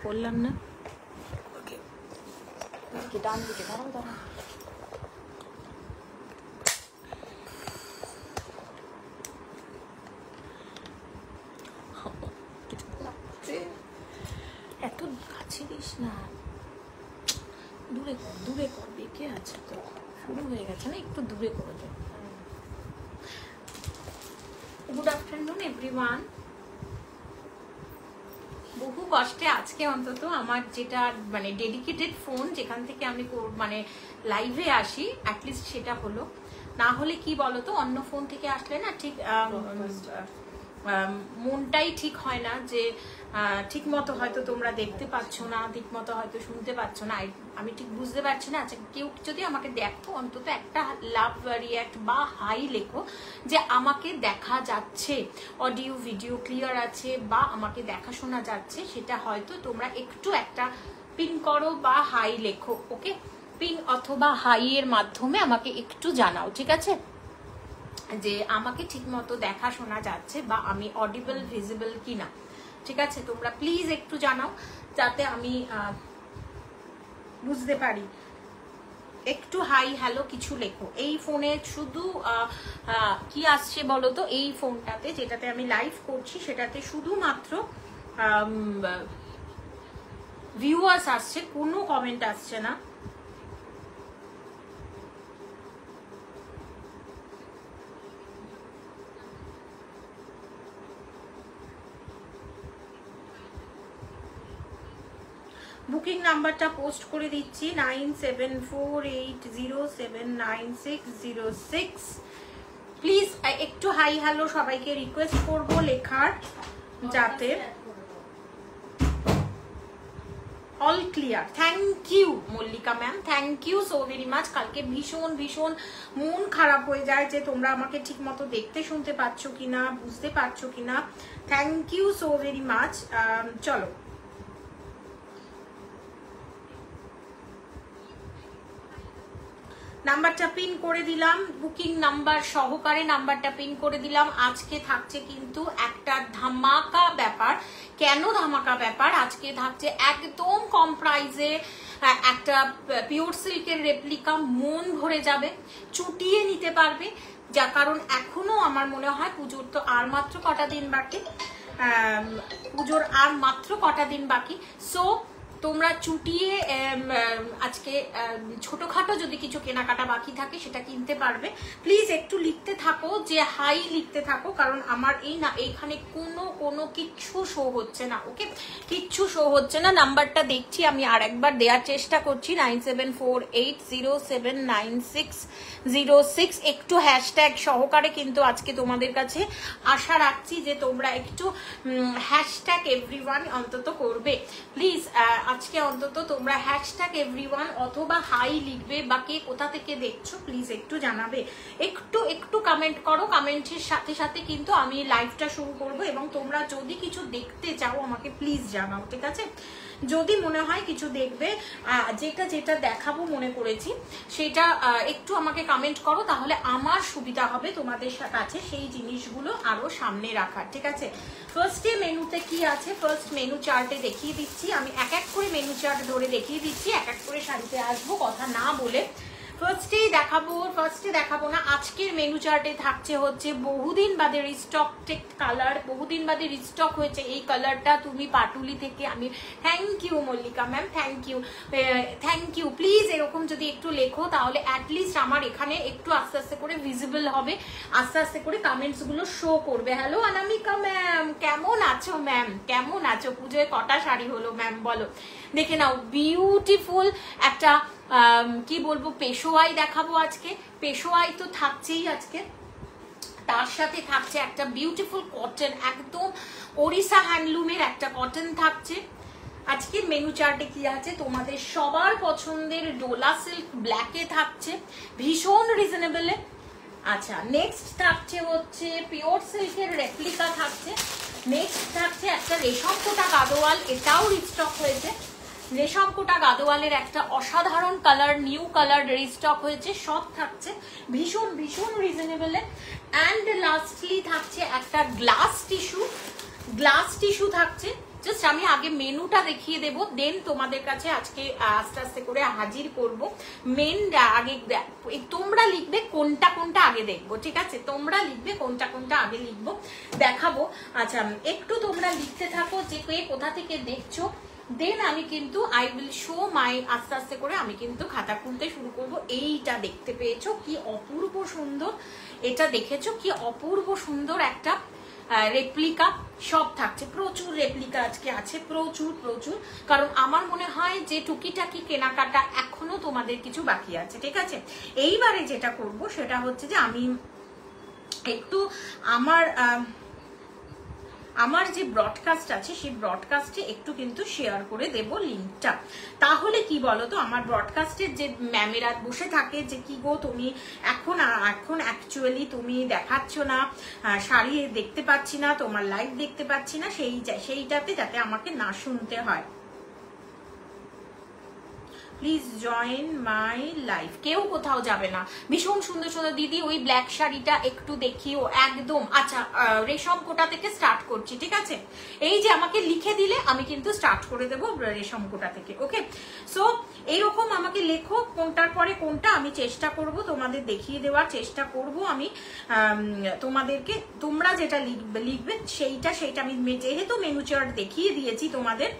করলাম না ডান দিকে দাঁড়াও দাঁড়াও এত কাছে দিস না দূরে কর দূরে কর বেঁকে আছে তো শুরু হয়ে গেছে না একটু দূরে করে দে গুড আফটারনুন এভরিওয়ান বহু কষ্টে আজকে অন্তত আমার যেটা মানে ডেডিকেটেড ফোন যেখান থেকে আমি মানে লাইভে আসি অ্যাটলিস্ট সেটা হলো না হলে কি বলতো অন্য ফোন থেকে আসলে না ঠিক মনটাই ঠিক হয় না যে ঠিক মতো হয়তো তোমরা দেখতে পাচ্ছ না ঠিক মতো হয়তো শুনতে পাচ্ছ না আমি ঠিক বুঝতে পারছি না আচ্ছা কেউ যদি আমাকে দেখো অন্তত একটা লাভ রিয়াক্ট বা হাই লেখো যে আমাকে দেখা যাচ্ছে অডিও ভিডিও ক্লিয়ার আছে বা আমাকে দেখা শোনা যাচ্ছে সেটা হয়তো তোমরা একটু একটা পিন করো বা হাই লেখো ওকে পিন অথবা হাই এর মাধ্যমে আমাকে একটু জানাও ঠিক আছে যে আমাকে ঠিক মতো দেখা শোনা যাচ্ছে বা আমি অডিবল ভিজিবল কিনা ঠিক আছে তোমরা প্লিজ একটু জানাও যাতে আমি বুঝতে পারি একটু হাই হ্যালো কিছু লেখো এই ফোনে শুধু কি আসছে বলো তো এই ফোনটাতে যেটাতে আমি লাইভ করছি সেটাতে শুধুমাত্র ভিউয়ার্স আসছে কোনো কমেন্ট আসছে না বুকিং নাম্বারটা পোস্ট করে দিচ্ছি 9748079606 প্লিজ একটু হাই হ্যালো সবাইকে রিকোয়েস্ট করব লেখার যাতে all clear thank you Mallika ma'am thank you so very much কালকে ভীষণ ভীষণ মন খারাপ হয়ে যায় যে তোমরা আমাকে ঠিক মতো দেখতে শুনতে পাচ্ছ কিনা বুঝতে পারছো কিনা thank you so very much চলো নাম্বারটা পিন করে দিলাম বুকিং নাম্বার সহকারে নাম্বারটা পিন করে দিলাম আজকে থাকছে কিন্তু একটা ধামাকা ব্যাপার কেন ধামাকা ব্যাপার আজকে থাকছে একদম কম প্রাইসে একটা পিওর সিল্কের রেপ্লিকা মন ভরে যাবে চুটিয়ে নিতে পারবে যা কারণ এখনো আমার মনে হয় পুজোর তো আর মাত্র কটা দিন বাকি সো তোমরা চুটিয়ে আজকে ছোটখাটো যদি কিছু কেনাকাটা বাকি থাকে সেটা কিনতে পারবে প্লিজ একটু লিখতে থাকো যে হাই লিখতে থাকো কারণ আমার এইখানে কোনো কিচ্ছু শো হচ্ছে না ওকে কিচ্ছু শো হচ্ছে না নাম্বারটা দেখছি আমি আর একবার দেওয়ার চেষ্টা করছি 9748079606 একটু হ্যাশট্যাগ সহকারে কিন্তু আজকে তোমাদের কাছে আশা রাখছি যে তোমরা একটু হ্যাশট্যাগ এভরিওয়ান অন্তত করবে প্লিজ আজকে অন্তত তোমরা হ্যাশট্যাগ এভরিওয়ান অথবা হাই লিখবে বা কে কোথা থেকে দেখছো প্লিজ একটু জানাবে একটু কমেন্ট করো কমেন্টের সাথে সাথে কিন্তু আমি লাইভটা শুরু করব এবং তোমরা যদি কিছু দেখতে চাও আমাকে প্লিজ জানাও ঠিক আছে যদি মনে হয় কিছু দেখবে যেটা দেখাবো মনে করেছি সেটা একটু আমাকে কমেন্ট করো তাহলে আমার সুবিধা হবে তোমাদের কাছে সেই জিনিসগুলো আরো সামনে রাখার ঠিক আছে ফার্স্টে মেনুতে কি আছে ফার্স্ট মেনু চার্টে দেখিয়ে দিচ্ছি আমি এক এক করে মেনু চার্ট ধরে দেখিয়ে দিচ্ছি এক এক করে শাড়িতে আসবো কথা না বলে ফার্স্টে দেখাবো না আজকের মেনু চার্টে থাকছে হচ্ছে বহুদিন বাদে রিস্টক কালার বহুদিন বাদে রিস্টক হয়েছে এই কালারটা তুমি পাটুলি থেকে আমি thank you Mallika ma'am thank you please এরকম যদি একটু লেখো তাহলে অ্যাটলিস্ট আমার এখানে একটু আস্তে আস্তে করে ভিজিবল হবে আস্তে আস্তে করে কমেন্টস গুলো শো করবে হ্যালো অনামিকা ম্যাম কেমন আছো পুজোয় কটা শাড়ি হলো ম্যাম বলো দেখে নাও বিউটিফুল একটা কি বলবো পেশোয়াই দেখাবো আজকে পেশোয়াই তো থাকছেই আজকে তার সাথে থাকছে একটা বিউটিফুল কটন একদম ওড়িশা হ্যান্ডলুমের একটা কটন থাকছে আজকের মেনু চার্টে কি আছে তোমাদের সবার পছন্দের ডোলা সিল্ক ব্ল্যাকে থাকছে ভীষণ রিজনেবলে আচ্ছা নেক্সট থাকছে হচ্ছে পিওর সিল্কের রেপ্লিকা থাকছে নেক্সট থাকছে একটা রেশম কোটা গাদোয়াল এটাও রিস্টক হয়েছে রেশম কোটা গাদোয়ালের একটা অসাধারণ কালার নিউ কালার রিস্টক হয়েছে সব থাকছে ভীষণ ভীষণ রিজনেবলে অ্যান্ড লাস্টলি থাকছে একটা গ্লাস টিস্যু থাকছে জাস্ট আমি আগে মেনুটা দেখিয়ে দেব, দেন তোমাদের কাছে আজকে আস্তে আস্তে করে হাজির করব। মেন আগে তোমরা লিখবে কোনটা কোনটা আগে দেখবো, ঠিক আছে? তোমরা লিখবে কোনটা কোনটা আগে লিখবো, দেখাবো। আচ্ছা একটু তোমরা লিখতে থাকো যে কে কোথা থেকে দেখছো, দেন আমি কিন্তু আই উইল শো মাই, আস্তে আস্তে করে আমি কিন্তু খাতা খুলতে শুরু করব। এইটা দেখতে পেয়েছো কি অপূর্ব সুন্দর, এটা দেখেছো কি অপূর্ব সুন্দর একটা রেপ্লিকা, সব থাকছে, প্রচুর রেপ্লিকা আজকে আছে, প্রচুর প্রচুর। কারণ আমার মনে হয় যে টুকিটাকি কেনাকাটা এখনো তোমাদের কিছু বাকি আছে, ঠিক আছে? এইবারে যেটা করব সেটা হচ্ছে যে আমি একটু আমার যে ব্রডকাস্ট আছে সেই ব্রডকাস্টে একটু কিন্তু শেয়ার করে দেব লিঙ্কটা। তাহলে কি বলো তো, আমার ব্রডকাস্টের যে ম্যামেরা বসে থাকে যে কি গো তুমি এখন অ্যাকচুয়ালি তুমি দেখাচ্ছ না, শাড়ি দেখতে পাচ্ছি না, তোমার লাইভ দেখতে পাচ্ছি না, সেইটাতে যাতে আমাকে না শুনতে হয়। Please join my life. কেউ কোথাও যাবে না, ভীষণ সুন্দর সুন্দর। দিদি ওই ব্ল্যাক শাড়িটা একটু দেখিও একদম। আচ্ছা রেশম কোটা থেকে স্টার্ট করছি, ঠিক আছে? এই যে আমাকে লিখে দিলে আমি কিন্তু স্টার্ট করে দেবো রেশম কোটা থেকে, ওকে? সো এইরকম আমাকে লেখো কোনটার পরে কোনটা, আমি চেষ্টা করব তোমাদের দেখিয়ে দেওয়ার চেষ্টা করব আমি তোমাদেরকে। তোমরা যেটা লিখবে সেইটা আমি যেহেতু মেনু চার্ট দেখিয়ে দিয়েছি তোমাদের।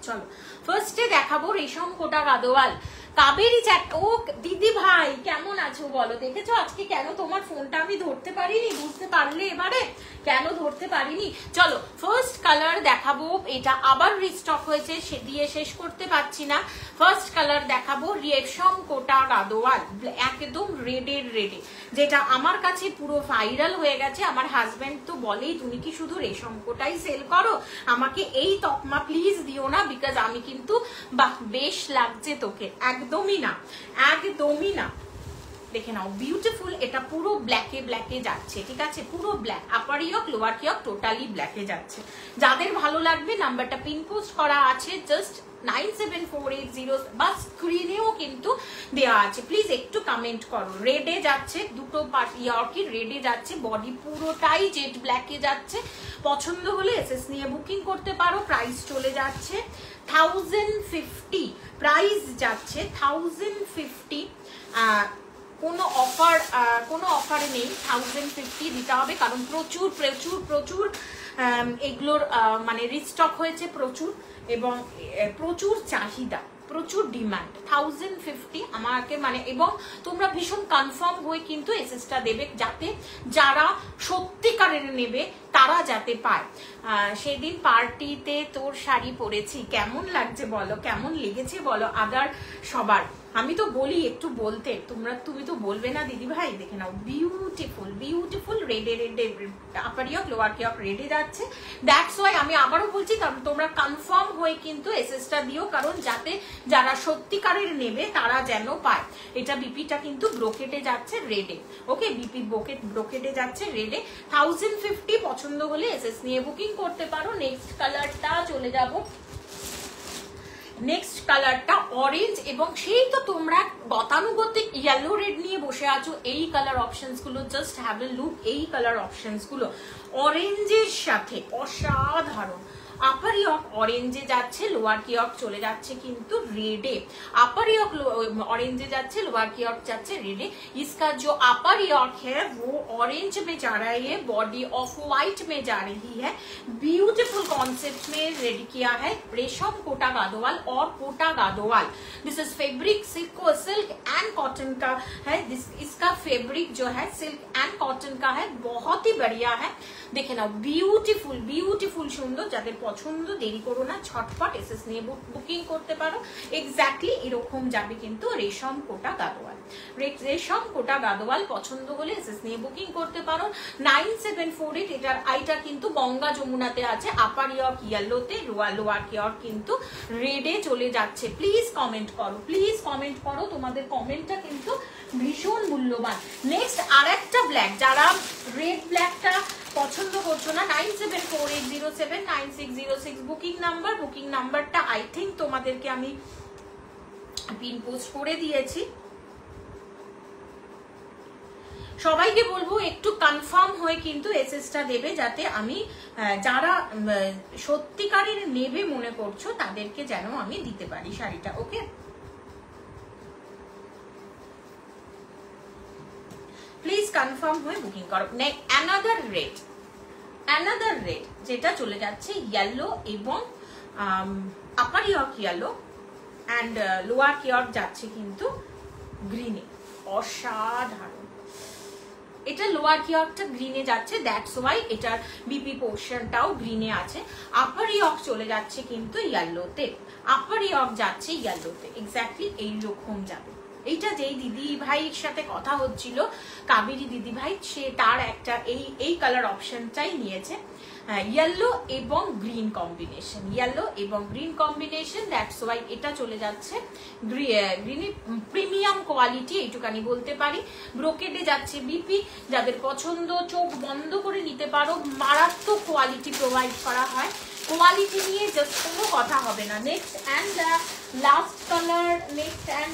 চলো ফার্স্টে দেখাবো রেশম কোটা গাদোয়াল কাবেরী চ্যাট। ও দিদি ভাই কেমন আছো বলো? দেখেছো আজকে কেন তোমার ফোনটা আমি ধরতে পারিনি, বুঝতে পারলে এবারে কেন ধরতে পারিনি? চলো ফার্স্ট কালার দেখাবো, এটা আবার রিস্টক হয়েছে, সে দিয়ে শেষ করতে পারছি না। ফার্স্ট কালার দেখাবো রেশম কোটা গাদোয়াল, একদম রেডের রেডে, যেটা আমার কাছে পুরো ভাইরাল হয়ে গেছে। আমার হাজবেন্ড তো বলেই তুমি কি শুধু রেশম কোটাই সেল করো, আমাকে এই তকমা প্লিজ দিও না, বিকজ আমি কিন্তু বাহ বেশ লাগছে তোকে। একদমই না, একদমই না। দেখে নাও বিউটিফুল, এটা পুরো ব্ল্যাকে যাচ্ছে, ঠিক আছে? পুরো ব্ল্যাক, আপার ইয়ক লোয়ার ইয়ক টোটালি ব্ল্যাকে যাচ্ছে। যাদের ভালো লাগবে নাম্বারটা পিন পোস্ট করা আছে, জাস্ট 9748 বা স্ক্রিনেও কিন্তু দেওয়া আছে, প্লিজ একটু কমেন্ট করো। রেডে যাচ্ছে, দুটো ইয়র্কি রেডে যাচ্ছে, বডি পুরোটাই জেড ব্ল্যাকে যাচ্ছে। পছন্দ হলে এসএস নিয়ে বুকিং করতে পারো। প্রাইস চলে যাচ্ছে 1050, প্রাইস যাচ্ছে 1050। কোনো অফারে নেই, 1050 দিতে হবে, কারণ প্রচুর প্রচুর প্রচুর এগুলোর মানে রিস্টক হয়েছে প্রচুর, এবং প্রচুর চাহিদা, প্রচুর ডিমান্ড। 1050 আমাকে মানে, এবং তোমরা ভীষণ কনফার্ম হয়ে কিন্তু এসএসটা দেবে, যাতে যারা সত্যিকারের নেবে তারা যাতে পায়। সেদিন পার্টিতে তোর শাড়ি পরেছি, কেমন লাগছে বলো, কেমন লেগেছে বলো আদার সবার? আমি তো বলি একটু বলতে, তুমি তো বলবে না দিদি ভাই? দেখে নাও বিউটিফুল বিউটিফুল, রেডে আপার ইয়ক লোয়ার ইয়ক রেডে যাচ্ছে। দ্যাটস ওয়াই আমি আবারও বলছি, কারণ তোমরা কনফার্ম হয়ে কিন্তু এসএসটা দিও, কারণ যাতে যারা সত্যিকারের নেবে তারা যেন পায়। এটা বিপিটা কিন্তু ব্রোকেটে যাচ্ছে রেডে, ওকে? বিপি ব্রোকেটে যাচ্ছে রেডে। 1050, পছন্দ হলে এসএস নিয়ে বুকিং করতে পারো। নেক্সট কালারটা চলে যাবো, নেক্সট কালারটা অরেঞ্জ, এবং সেই তো তোমরা গতানুগতিক ইয়েলো রেড নিয়ে বসে আছো। এই কালার অপশনস গুলো জাস্ট হ্যাভ এ লুক, এই কালার অপশনস গুলো অরেঞ্জের সাথে অসাধারণ। আপার ইয়ক অরেঞ্জে যাচ্ছে, লোয়ার কিয়ক চলে যাচ্ছে কিন্তু रेडे। अपर यॉर्क ऑरेंज जाच्छे, लोअर यॉर्क जाच्छे रेडे। इसका जो अपर यॉर्क है वो ऑरेंज में जा रहा है, ये बॉडी ऑफ व्हाइट में जा रही है। ब्यूटीफुल कॉन्सेप्ट में रेडी किया है रेशम कोटा गादोवाल और Kota Gadwal. This is fabric silk and cotton का है। इसका फैब्रिक जो है सिल्क एंड कॉटन का है, बहुत ही बढ़िया है। देखे ना ब्यूटीफुल ब्यूटीफुल सुंदर, যাদের পছন্দ দেরি করো না, ছটফট এসএস নিয়ে বুকিং করতে পারো। এক্স্যাক্টলি এরকম যাবে কিন্তু রেশম কোটা গাদোয়াল। রেশম কোটা গাদোয়াল পছন্দ হলে এসএস নিয়ে বুকিং করতে পারো। 9748 এটার আইটা কিন্তু গঙ্গা যমুনাতে আছে, আপার ইয়র্ক ইয়েলোতে, লোয়ার ইয়র্ক কিন্তু রেডে চলে যাচ্ছে। প্লিজ কমেন্ট করো, প্লিজ কমেন্ট করো, তোমাদের কমেন্টটা কিন্তু ভীষণ মূল্যবান। নেক্সট আরেকটা ব্ল্যাক, যারা রেড ব্ল্যাকটা পছন্দ করছো না, 9748079606 বুকিং নাম্বার। বুকিং নাম্বারটা আই থিঙ্ক তোমাদেরকে আমি পিন পোস্ট করে দিয়েছি। সবাইকে বলবো একটু কনফার্ম হয়ে কিন্তু এসএসটা দেবে, যাতে আমি যারা সত্যিকারের নেবে মনে করছো তাদেরকে যেন আমি দিতে পারি শাড়িটা। ওকে, প্লিজ কনফার্ম হয়ে বুকিং করো। অ্যানাদার রেড যেটা চলে যাচ্ছে ইয়েলো এবং upper yoke yellow and lower yoke যাচ্ছে কিন্তু গ্রিনে। অসাধারণ, এটা লোয়ার ইয়র্কটা গ্রিনে যাচ্ছে, দ্যাটস ওয়াই এটার বিপি পোর্শনটাও গ্রিনে আছে। আপার ইয়র্ক চলে যাচ্ছে কিন্তু ইয়েলোতে, আপার ইয়র্ক যাচ্ছে ইয়েলোতে, এক্স্যাক্টলি এইরকম যাবে। এইটা যেই দিদি ভাইয়ের সাথে কথা হচ্ছিল, কাবেরী দিদি ভাই, সে তার একটা এই কালার অপশনটাই নিয়েছে, ইয়েলো এবং গ্রিন কম্বিনেশন, ইয়েলো এবং গ্রিন কম্বিনেশন, দ্যাটস ওয়াই এটা চলে যাচ্ছে গ্রিনে। প্রিমিয়াম কোয়ালিটি এইটুকানি বলতে পারি। ব্রোকেডে যাচ্ছে বিপি, যাদের পছন্দ চোখ বন্ধ করে নিতে পারো, মারাত্মক কোয়ালিটি প্রোভাইড করা হয়, কোয়ালিটি নিয়ে জাস্ট কোনো কথা হবে না। নেক্সট অ্যান্ড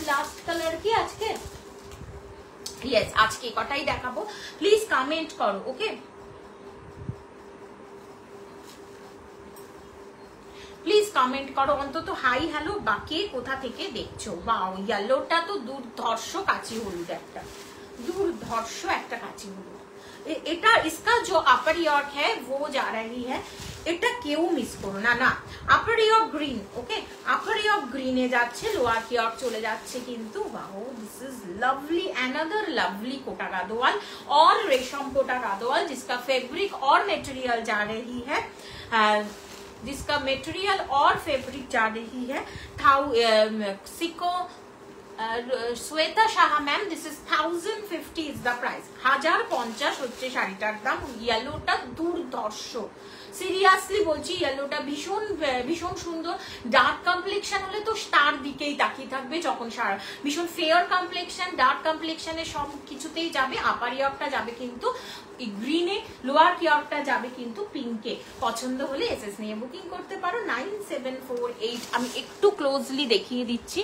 লাস্ট কালার কি আজকে? ইয়েস, আজকে কটাই দেখাবো। প্লিজ কমেন্ট করো। ওকে, প্লিজ কমেন্ট করো অন্তত হাই হ্যালো, বাকি কোথা থেকে দেখছো। বাও, ইয়েলোটা তো দুর্ধর্ষ কাচি হলুদ, একটা দুর্ধর্ষ একটা কাচি হলুদ। এটা इसका जो अपर यॉर्क है वो जा रही है, এটা কেউ মিস করো না। না, upper yoke green. Okay, upper yoke গ্রিনে যাচ্ছে, লোয়ার ইয়র্ক চলে যাচ্ছে কিন্তু। Wow, this is lovely, another lovely Kota Gadwal और रेशम कोटा गादोवाल, जिसका फैब्रिक और मटेरियल जा रही है, जिसका मटेरियल और फैब्रिक जा रही है सिको Shweta Saha ma'am, this is 1050 is the price. 1050 হচ্ছে শাড়িটার দাম। ইয়েলোটা দুর্ধর্ষ, সিরিয়াসলি বলছি, ইয়েলোটা ভীষণ ভীষণ সুন্দর। ডার্ক কমপ্লেকশন হলে তো তার দিকেই তাকিয়ে থাকবে, যখন ভীষণ ফেয়ার কমপ্লেকশন, ডার্ক কমপ্লেকশনের সব কিছুতেই যাবে। আপার ইয়র্কটা যাবে কিন্তু গ্রিনে, লোয়ার ইয়র্কটা যাবে কিন্তু পিঙ্কে। পছন্দ হলে এসএস নিয়ে বুকিং করতে পারো। 9748, আমি একটু ক্লোজলি দেখিয়ে দিচ্ছি,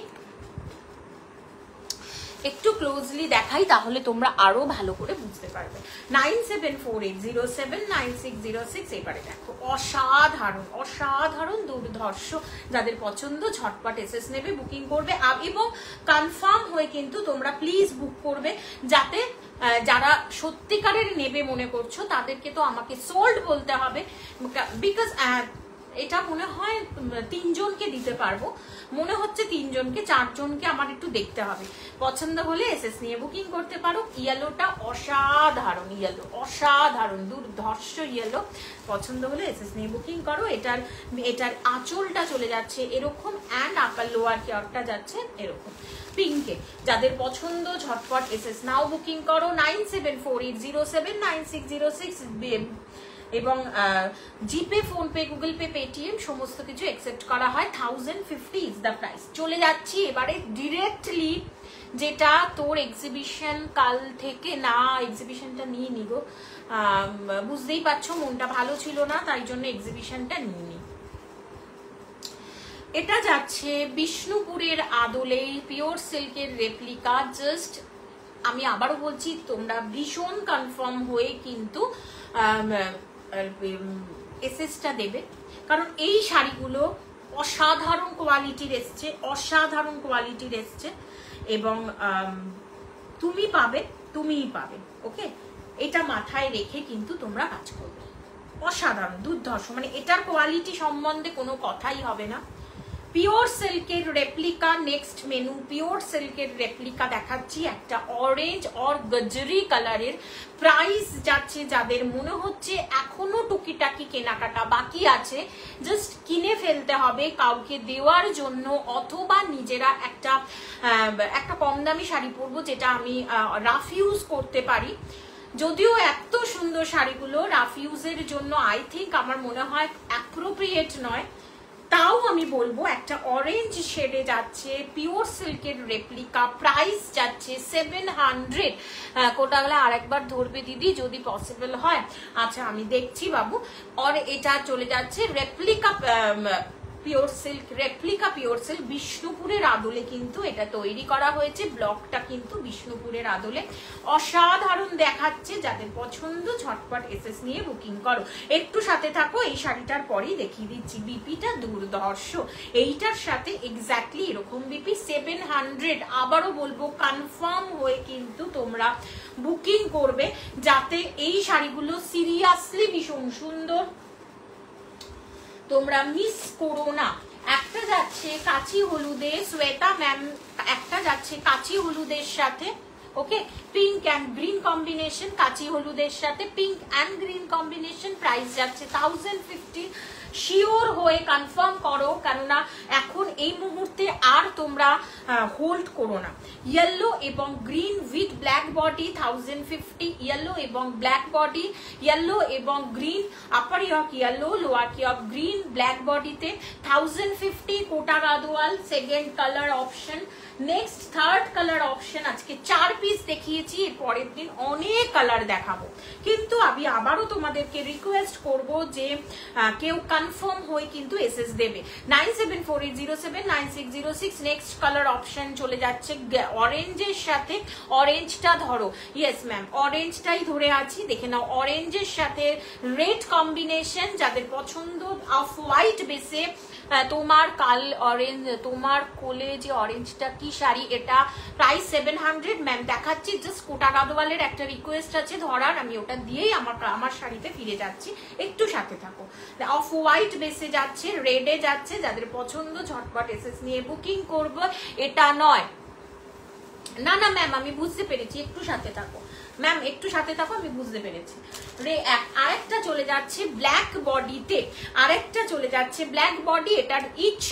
একটু ক্লোজলি দেখাই, তাহলে তোমরা আরো ভালো করে বুঝতে পারবে। 9748079606। এবারে দেখো, অসাধারণ অসাধারণ দুর্ধর্ষ, যাদের পছন্দ ঝটপট এসএস নেবে, বুকিং করবে এবং কনফার্ম হয়ে কিন্তু তোমরা প্লিজ বুক করবে, যাতে যারা সত্যিকারের নেবে মনে করছো তাদেরকে তো আমাকে সোল্ড বলতে হবে, বিকজ এটা মনে হয় 3 জনকে দিতে পারবো, মনে হচ্ছে 3 জনকে, 4 জনকে আমার একটু দেখতে হবে। পছন্দ হলে এসএস নিয়ে বুকিং করতে পারো। ইয়েলোটা অসাধারণ, ইয়েলো অসাধারণ দুর্ধর্ষ ইয়েলো। পছন্দ হলে এসএস নিয়ে বুকিং করো। এটার আঁচলটা চলে যাচ্ছে এরকম, অ্যান্ড আপার লোয়ার কিয়ারটা যাচ্ছে এরকম পিঙ্কে। যাদের পছন্দ ঝটপট এসএস নাও বুকিং করো। 9748079606 এবং জিপে, ফোনপে, গুগল পে, পেটিএম সমস্ত কিছু অ্যাকসেপ্ট করা হয়। 1050 ইজ দ্য প্রাইস। চলে যাচ্ছি এবারে ডিরেক্টলি, যেটা তোর এক্সিবিশন কাল থেকে, না এক্সিবিশনটা নিয়ে নিগো, বুঝতেই পারছো মনটা ভালো ছিল না, তাই জন্য এক্সিবিশনটা নিয়ে নি। এটা যাচ্ছে বিষ্ণুপুরের আদলে পিওর সিল্কের রেপ্লিকা। জাস্ট আমি আবারও বলছি, তোমরা ভীষণ কনফার্ম হয়ে কিন্তু এসএসটা দেবে, কারণ এই শাড়িগুলো অসাধারণ কোয়ালিটির এসছে, অসাধারণ কোয়ালিটির এসছে, এবং তুমিই পাবে। ওকে, এটা মাথায় রেখে কিন্তু তোমরা কাজ করবে। অসাধারণ দুর্ধর্ষ, মানে এটার কোয়ালিটি সম্বন্ধে কোনো কথাই হবে না। পিওর সিল্কের রেপ্লিকা। নেক্সট মেনু পিওর সিল্কের রেপ্লিকা দেখাচ্ছি, একটা অরেঞ্জ অর গজরি কালারের। প্রাইস যাচ্ছে, যাদের মনে হচ্ছে এখনো টুকিটাকি কেনাকাটা বাকি আছে, জাস্ট কিনে ফেলতে হবে কাউকে দেওয়ার জন্য, অথবা নিজেরা একটা কম দামি শাড়ি পরবো, যেটা আমি রাফ ইউজ করতে পারি। যদিও এত সুন্দর শাড়িগুলো রাফ ইউজের জন্য আই থিঙ্ক আমার মনে হয় অ্যাপ্রোপ্রিয়েট নয়, তাও আমি বলবো একটা অরেঞ্জ শেডে যাচ্ছে পিওর সিল্কের রেপ্লিকা। প্রাইস যাচ্ছে 700। কোটাগুলা আরেকবার ধরবে দিদি যদি পসিবল হয়। আচ্ছা, আমি দেখছি বাবু। আর এটা চলে যাচ্ছে replica pure silk, replica pure silk, বিষ্ণুপুরের আদলে কিন্তু এটা তৈরি করা হয়েছে। ব্লকটা কিন্তু বিষ্ণুপুরের আদলে, অসাধারণ দেখাচ্ছে। যাদের পছন্দ ঝটপট এসএস নিয়ে বুকিং করো। একটু সাথে থাকো, এই শাড়িটার পরেই দেখিয়ে দিচ্ছি। বিপিটা দুর্ধর্ষ, এইটার সাথে এক্স্যাক্টলি এরকম বিপি 700। আবারও বলবো কনফার্ম হয়ে কিন্তু তোমরা বুকিং করবে, যাতে এই শাড়িগুলো সিরিয়াসলি ভীষণ সুন্দর, তোমরা মিস করো না। একটা যাচ্ছে কাচি হলুদে, শ্বেতা ম্যাম, একটা যাচ্ছে কাচি হলুদের সাথে, ওকে, পিঙ্ক অ্যান্ড গ্রিন কম্বিনেশন, কাচি হলুদের সাথে pink and green combination. Price যাচ্ছে 1050। শিওর হয়ে কনফার্ম করো, কেননা এখন এই মুহূর্তে আর তোমরা হোল্ড করো না। ইয়েলো এবং green with black body 1050, yellow এবং ব্ল্যাক বডি, ইয়েলো এবং green, upper yoke yellow, lower yoke green, black বডিতে 1050। Kota Gadwal second colour option. Next third colour option, আজকে 4 পিস দেখিয়েছি, এর পরের দিন অনেক কালার দেখাবো। কিন্তু আমি আবারও তোমাদেরকে রিকোয়েস্ট করব যে কেউ কনফার্ম হয়ে কিন্তু এসএস দেবে। 9748079606। নেক্সট কালার অপশন চলে যাচ্ছে অরেঞ্জের সাথে, অরেঞ্জটা ধরো, ইয়েস ম্যাম অরেঞ্জটাই ধরে আছি, দেখে নাও। অরেঞ্জের সাথে রেড কম্বিনেশন, যাদের পছন্দ অফ হোয়াইট বেসে, তোমার কাল অরেঞ্জ, তোমার কোলে যে অরেঞ্জটা কি শাড়ি, এটা প্রাইস 700 ম্যাম দেখাচ্ছি। জাস্ট কোটা গাদোয়ালের একটা রিকোয়েস্ট আছে ধরার, আমি ওটা দিয়েই আমার শাড়িতে ফিরে যাচ্ছি, একটু সাথে থাকো। অফ হোয়াইট বেসে যাচ্ছে, রেডে যাচ্ছে, যাদের পছন্দ ঝটপট এসএস নিয়ে বুকিং করবো। এটা নয়, না না ম্যাম আমি বুঝতে পেরেছি, একটু সাথে থাকো ম্যাম, একটু সাথে থাকো, আমি বুঝতে পেরেছি। আরেকটা চলে যাচ্ছে ব্ল্যাক বডিতে, আরেকটা চলে যাচ্ছে ব্ল্যাক বডি, এটার ইচ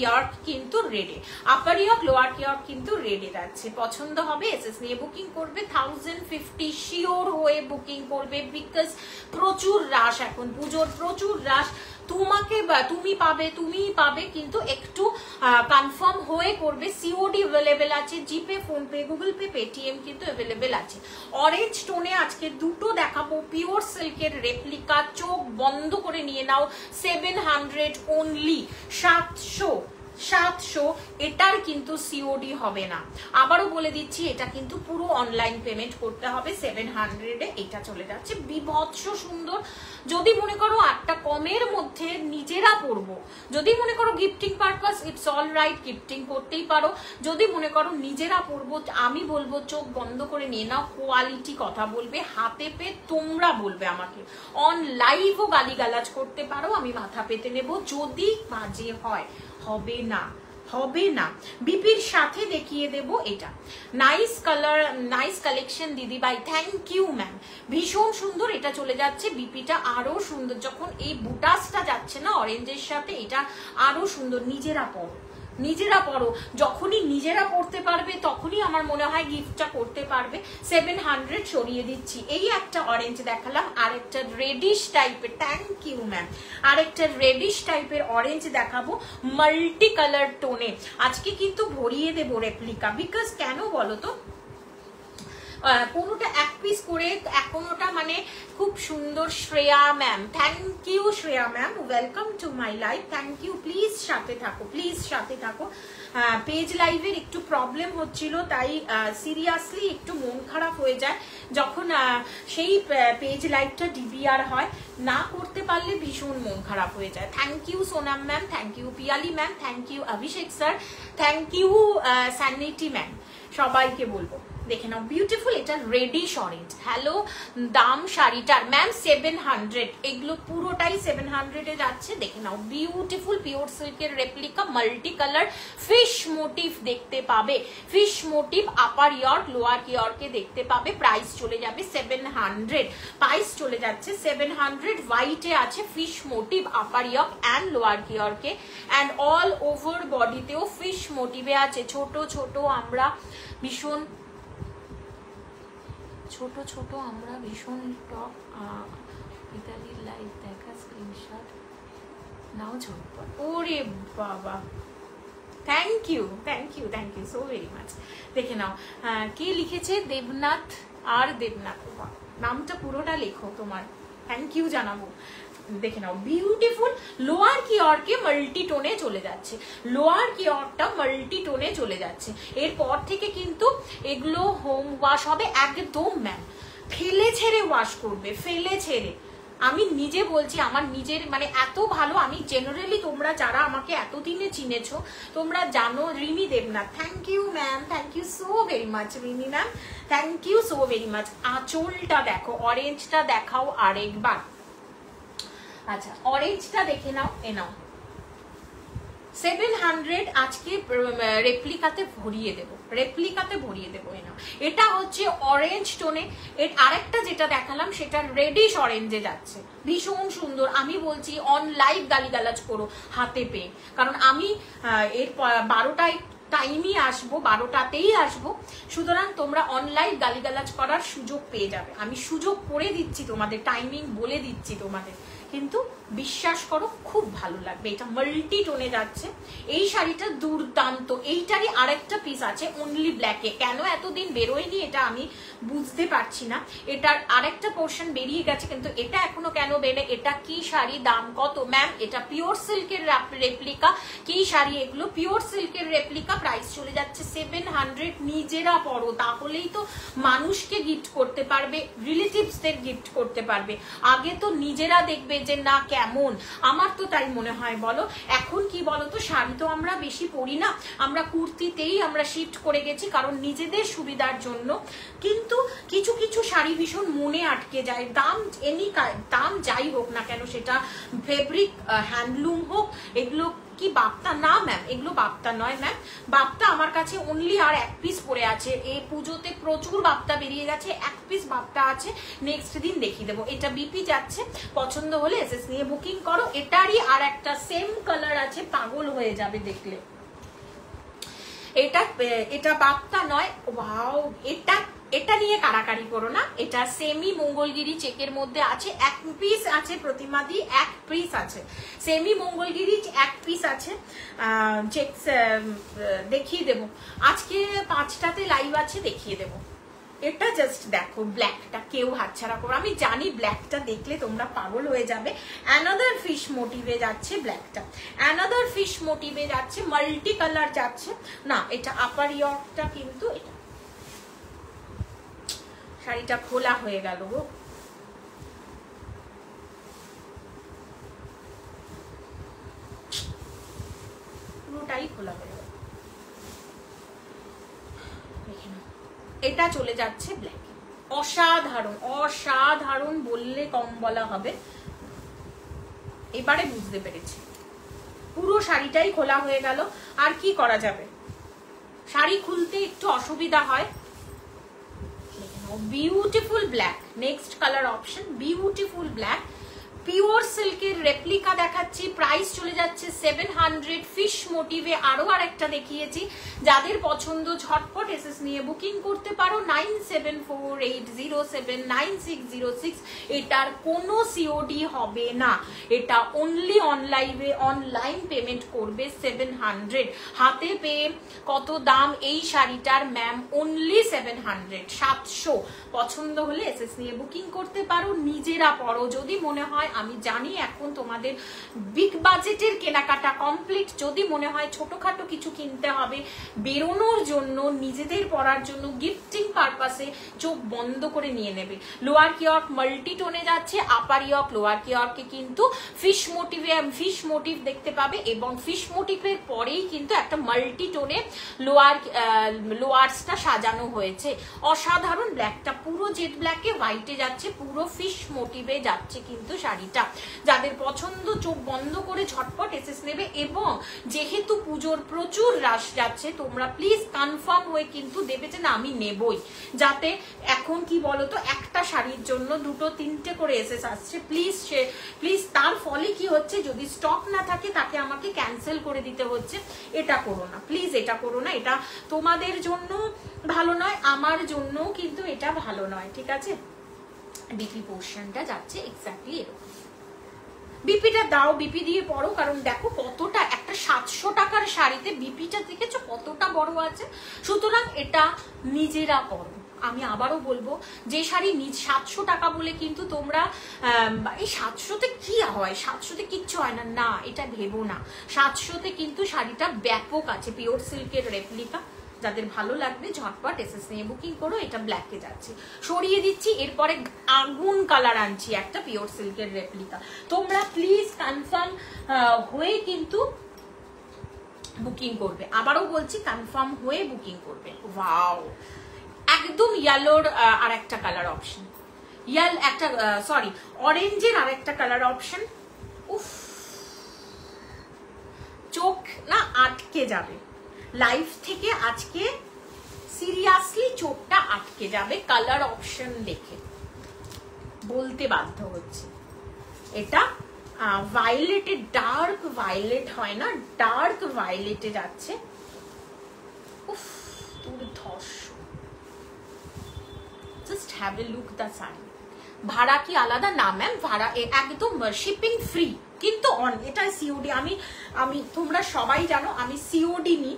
ইয়ার্ক কিন্তু রেডে, আপার ইয়র্ক লোয়ার ইয়র্ক কিন্তু রেডে যাচ্ছে। পছন্দ হবে এসএস নিয়ে বুকিং করবে। 1050 শিওর হয়ে বুকিং করবে, বিকজ প্রচুর রাশ, এখন পুজোর প্রচুর রাশ। তুমি পাবে, কিন্তু একটু কনফার্ম হয়ে করবে। সিওডি অ্যাভেলেবেল আছে, জিপে, ফোনপে, গুগল পে, পেটিএম কিন্তু অ্যাভেলেবেল আছে। অরেঞ্জ টোনে আজকে দুটো দেখাবো, পিওর সিল্কের রেপ্লিকা, চোখ বন্ধ করে নিয়ে নাও। 700 অনলি, 700। এটার কিন্তু সিওডি হবে না, আবারও বলে দিচ্ছি, এটা কিন্তু পুরো অনলাইন পেমেন্ট করতে হবে। 700-এ এটা চলে যাচ্ছে, বিভৎস সুন্দর। যদি মনে করো একটা কমের মধ্যে নিজেরা পরবো, যদি মনে করো gifting purpose, it's all right, gifting করতেই পারো। যদি মনে করো নিজেরা পরবো, আমি বলবো চোখ বন্ধ করে নিয়ে নাও, কোয়ালিটি কথা বলবে, হাতে পেয়ে তোমরা বলবে আমাকে, অন লাইভও গালিগালাজ করতে পারো, আমি মাথা পেতে নেব যদি বাজে হয়। হবে না। বিপির সাথে দেখিয়ে দেব এটা। নাইস কালার, নাইস কালেকশন দিদি ভাই, থ্যাংক ইউ ম্যাম, ভীষণ সুন্দর। এটা চলে যাচ্ছে, বিপিটা আরো সুন্দর, যখন এই বুটাসটা যাচ্ছে না অরেঞ্জের সাথে, এটা আরো সুন্দর। নিজেরা পড়ো, যখনই নিজেরা পড়তে পারবে তখনই আমার মনে হয় গিফটটা করতে পারবে। 700 সরিয়ে দিচ্ছি। এই একটা অরেঞ্জ দেখালাম, আর একটা রেডিশ টাইপের, থ্যাংক ইউ ম্যাম, আর একটা রেডিশ টাইপের অরেঞ্জ দেখাবো মাল্টি কালার টোনে। আজকে কিন্তু ভরিয়ে দেবো রেপ্লিকা, বিকজ কেন বলো তো, কোনোটা এক পিস করে, কোনোটা মানে খুব সুন্দর। Shreya ma'am, thank you Shreya ma'am, welcome to my live, thank you. Please সাথে থাকো। পেজ লাইভের একটু প্রবলেম হচ্ছিল, তাই সিরিয়াসলি একটু মন খারাপ হয়ে যায় যখন সেই পেজ লাইভটা ডিবিআর হয়, না করতে পারলে ভীষণ মন খারাপ হয়ে যায়। Thank you Sonam ma'am, thank you Piyali ma'am, thank you Abhishek sir, thank you Sanity ma'am, সবাইকে বলবো। দেখে নাও বিউটিফুল, এটা রেডিশ অরেঞ্জ। হ্যালো, দাম শাড়িটার ম্যাম 700, এগুলো পুরোটাই 700-এ যাচ্ছে। দেখে নাও বিউটিফুল পিওর সিল্কের replica, multi colour, fish motif দেখতে পাবে, ফিশ মোটিভ আপার ইয়র্ক লোয়ার ইয়র্কে দেখতে পাবে। প্রাইস চলে যাবে 700, প্রাইস চলে যাচ্ছে 700। হোয়াইটে আছে fish motif upper York and lower ইয়র্কে, অ্যান্ড অল ওভার বডিতেও ফিশ মোটিভে আছে। ছোট আমরা ভীষণ টপ। ইতালির লাইভ দেখা, স্ক্রিনশট নাও ঝটপট। ওরে বাবা, thank you so very much. দেখে নাও কে লিখেছে, দেবনাথ। নামটা পুরোটা লেখো তোমার, থ্যাংক ইউ জানাবো। দেখে নাও, বিউটিফুল। লোয়ার কিওরকে মাল্টি টোনে চলে যাচ্ছে, লোয়ার কিওরটা মাল্টি টোনে চলে যাচ্ছে। এরপর থেকে কিন্তু এগুলো হোম ওয়াশ হবে একদম ম্যাম, ফেলে ছেড়ে ওয়াশ করবে, ফেলে ছেড়ে। আমি নিজে বলছি, আমার নিজের মানে এত ভালো, আমি জেনারেলি তোমরা যারা আমাকে এতদিনে চিনেছো তোমরা জানো। Rimi Debnath, thank you ma'am, thank you so very much Rimi ma'am, thank you so very much. আঁচলটা দেখো, অরেঞ্জটা দেখাও আরেকবার। আচ্ছা অরেঞ্জটা দেখে নাও, এ নাও 700 আজকে রেপ্লিকাতে ভরিয়ে দেবো, রেপ্লিকাতে ভরিয়ে দেবো। এ নাও, এটা হচ্ছে অরেঞ্জ টোনে। এর আরেকটা যেটা দেখালাম সেটা রেডিশ অরেঞ্জে যাচ্ছে, ভীষণ সুন্দর। আমি বলছি অন লাইভ গালিগালাজ করো হাতে পেয়ে, কারণ আমি এর 12টায় টাইমই আসবো, 12টাতেই আসবো, সুতরাং তোমরা অনলাইন গালিগালাজ করার সুযোগ পেয়ে যাবে। আমি সুযোগ করে দিচ্ছি তোমাদের, টাইমিং বলে দিচ্ছি তোমাদের, কিন্তু বিশ্বাস করো খুব ভালো লাগবে। এটা মাল্টি টোনে যাচ্ছে, এই শাড়িটা দুর্দান্ত। এইটারই আরেকটা পিস আছে অনলি ব্ল্যাকে, কেন এতদিন বেরোয়নি এটা আমি বুঝতে পারছি না। এটার আরেকটা পোর্শন বেরিয়ে গেছে, কিন্তু এটা এখনো কেন বেরে? এটা কি শাড়ি, দাম কত ম্যাম? এটা পিওর সিল্কের রেপ্লিকা। কি শাড়ি এগুলো? পিওর সিল্কের রেপ্লিকা, প্রাইস চলে যাচ্ছে 700। নিজেরা পরো, তাহলেই তো মানুষকে গিফট করতে পারবে, রিলেটিভসদের গিফট করতে পারবে। আগে তো নিজেরা দেখবে যে না কেমন, আমার তো তাই মনে হয়। বলো এখন কি বলো তো, শাড়ি তো আমরা বেশি পরি না, আমরা কুর্তিতেই আমরা শিফট করে গেছি, কারণ নিজেদের সুবিধার জন্য। কিন্তু কিছু কিছু শাড়ি ভীষণ মনে আটকে যায়, দাম দাম যাই হোক না কেন, সেটা ফেব্রিক হ্যান্ডলুম হোক, এগুলো কি বাপ্তা না ম্যাম? এগুলো বাপ্তা নয় ম্যাম, বাপ্তা আমার কাছে অনলি আর এক পিস পড়ে আছে। এই পুজোতে প্রচুর বাপ্তা বেরিয়ে গেছে, এক পিস বাপ্তা আছে, নেক্সট দিন দেখিয়ে দেবো। এটা বিপি যাচ্ছে, পছন্দ হলে এসএস নিয়ে বুকিং করো। এটারই আর একটা সেম কালার আছে, পাগল হয়ে যাবে দেখলে। এটা বাপ্তা নয়, ওয়াও, এটা নিয়ে কারাকারি করো না। এটা সেমি মঙ্গলগিরি চেকের মধ্যে আছে, এক পিস আছে। প্রতিমাদি এক পিস আছে, সেমি মঙ্গলগিরি এক পিস আছে, চেক দেখিয়ে দেবো। আজকে 5টাতে লাইভ আছে, দেখিয়ে দেবো। এটা জাস্ট দেখো, ব্ল্যাকটা কেউ হাতছাড়া করো, আমি জানি ব্ল্যাকটা দেখলে তোমরা পাগল হয়ে যাবে। অ্যানাদার ফিশ মোটিভে যাচ্ছে ব্ল্যাকটা, অ্যানাদার ফিশ মোটিভে যাচ্ছে, মাল্টি কালার যাচ্ছে না। এটা আপার ইয়র্কটা, কিন্তু এটা শাড়িটা খোলা হয়ে গেল গো। পুরোটাই খোলা হয়ে গেল। এটা চলে যাচ্ছে ব্ল্যাক, অসাধারণ, অসাধারণ বললে কম বলা হবে। এবারে বুঝতে পেরেছি, পুরো শাড়িটাই খোলা হয়ে গেল। আর কি করা যাবে, শাড়ি খুলতে একটু অসুবিধা হয়। Beautiful black, next colour option beautiful black, pure সিল্কের রেপ্লিকা দেখাচ্ছি, প্রাইস চলে যাচ্ছে 700। ফিশ মোটিভে আরো আরেকটা দেখিয়েছি, যাদের পছন্দ ঝটপট এসএস নিয়ে বুকিং করতে পারো। 9748079606। এটার কোনো সিওডি হবে না, এটা অনলি অনলাইন পেমেন্ট করবে 700। হাতে পেয়ে কত দাম এই শাড়িটার ম্যাম? অনলি 700, 700। পছন্দ হলে এসএস নিয়ে বুকিং করতে পারো, নিজেরা পরো। যদি মনে হয়, আমি জানি এখন তোমাদের বিগ বাজেটের কেনাকাটা কমপ্লিট, যদি মনে হয় ছোটখাটো কিছু কিনতে হবে বেরোনোর জন্য, নিজেদের পরার জন্য, গিফটিং পারপাসে, চোখ বন্ধ করে নিয়ে নেবে। লোয়ার কিয়র্ক মাল্টি টোনে যাচ্ছে, আপার ইয়র্ক লোয়ার কিয়র্কে কিন্তু ফিশ মোটিভ দেখতে পাবে, এবং ফিশ মোটিভের পরেই কিন্তু একটা মাল্টি টোনে লোয়ার্সটা সাজানো হয়েছে। অসাধারণ, ব্ল্যাকটা পুরো জেড ব্ল্যাকে, হোয়াইটে যাচ্ছে, পুরো ফিশ মোটিভে যাচ্ছে কিন্তু শাড়িটা। যাদের পছন্দ চোখ বন্ধ করে ঝটপট এসএস নেবে। এবং যেহেতু পুজোর প্রচুর রাশ যাচ্ছে, তোমরা প্লিজ কনফার্ম হয়ে কিন্তু দেবে যে না আমি নেবই, যাতে এখন কি বলতো একটা শাড়ির জন্য 2-3টে করে এসএস আসছে। প্লিজ তার ফলে কি হচ্ছে, যদি স্টক না থাকে তাকে আমাকে ক্যান্সেল করে দিতে হচ্ছে। এটা করো না প্লিজ, এটা করো না, এটা তোমাদের জন্য ভালো নয়, আমার জন্য কিন্তু এটা ভালো নয়, ঠিক আছে? বিপি পোর্শনটা যাচ্ছে এক্স্যাক্টলি এরকম। বিপিটা দাও, বিপি দিয়ে পড়ো, কারণ দেখো কতটা, একটা 700 টাকার শাড়িতে বিপিটা দেখেছো কতটা বড় আছে। সুতরাং এটা নিজেরা পড়ো, আমি আবারও বলবো, যে শাড়ি 700 টাকা বলে কিন্তু তোমরা এই 700তে কি হয়, 700তে কিচ্ছু হয় না, না এটা ভেবো না। 700তে কিন্তু শাড়িটা ব্যাপক আছে, পিওর সিল্কের রেপ্লিকা। যাদের ভালো লাগবে ঝটপট এসএস নিয়ে বুকিং করো। এটা ব্ল্যাকে যাচ্ছে, সরিয়ে দিচ্ছি। এরপরে আগুন কালার আনছি একটা পিওর সিল্কের রেপ্লিকা। তোমরা প্লিজ কনফার্ম হয়ে কিন্তু বুকিং করবে, আবারও বলছি কনফার্ম হয়ে বুকিং করবে। ওয়াও, একদম ইয়েলোর আর একটা কালার অপশন, অরেঞ্জের আর একটা কালার অপশন। উফ, চোখ না আটকে যাবে লাইফ থেকে আজকে, সিরিয়াসলি চোখটা আটকে যাবে কালার অপশন দেখে, বলতে বাধ্য হচ্ছে। এটা ভায়োলেটে, ডার্ক ভায়োলেট হয় না, ডার্ক ভায়োলেটে যাচ্ছে। উফ, দুর্ধর্ষ। Just have a look the sari. ভাড়া কি আলাদা? না ম্যাম, ভাড়া একদম শিপিং ফ্রি, কিন্তু এটা সিওডি। আমি তোমরা সবাই জানো আমি সিওডি নিই,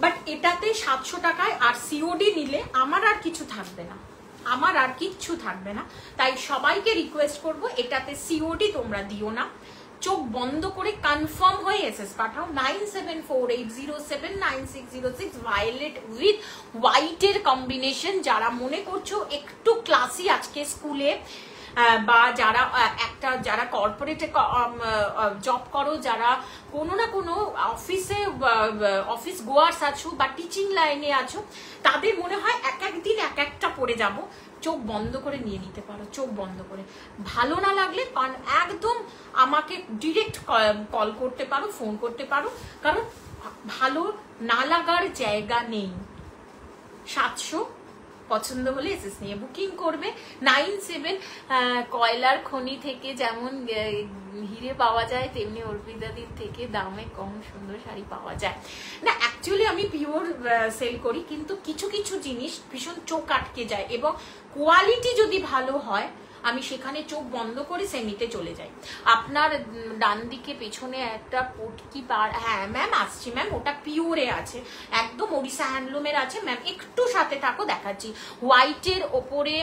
বাট এটাতে 700 টাকায় আর সিওডি নিলে আমার আর কিছু থাকবে না, আমার আর কিচ্ছু থাকবে না। তাই সবাইকে রিকোয়েস্ট করব, এটাতে সিওডি তোমরা দিও না। চোখ বন্ধ করে কনফার্ম হয়ে এসএস পাঠাও 9748079606 ভায়োলেট উইথ হোয়াইটের কম্বিনেশন। যারা মনে করছো একটু ক্লাসি আজকে স্কুলে, বা যারা কর্পোরেটে জব করো, যারা কোনো না কোনো অফিস গোয়ার্স আছো বা টিচিং লাইনে আছো, তাদের মনে হয় এক একদিন এক একটা পড়ে যাব, চোখ বন্ধ করে নিয়ে নিতে পারো। চোখ বন্ধ করে, ভালো না লাগলে একদম আমাকে ডিরেক্ট কল করতে পারো, ফোন করতে পারো, কারণ ভালো না লাগার জায়গা নেই। 700 পছন্দ হলে এসএস নিয়ে বুকিং করবে। 97 কয়লার খনি থেকে যেমন হিরে পাওয়া যায়, তেমনি অর্পিতাদির থেকে দামে কম সুন্দর শাড়ি পাওয়া যায় না। অ্যাকচুয়ালি আমি পিওর সেল করি, কিন্তু কিছু কিছু জিনিস ভীষণ চোখ আটকে যায়, এবং কোয়ালিটি যদি ভালো হয় আমি সেখানে চোখ বন্ধ করে সেমিতে চলে যাই। আপনার ডান দিকে পেছনে একটা পটকি পার, হ্যাঁ ম্যাম আসছি ম্যাম, ওটা পিওরে আছে, একদম ওড়িশা হ্যান্ডলুমের আছে ম্যাম। একটু সাথে থাকো, দেখাচ্ছি। হোয়াইটের ওপরে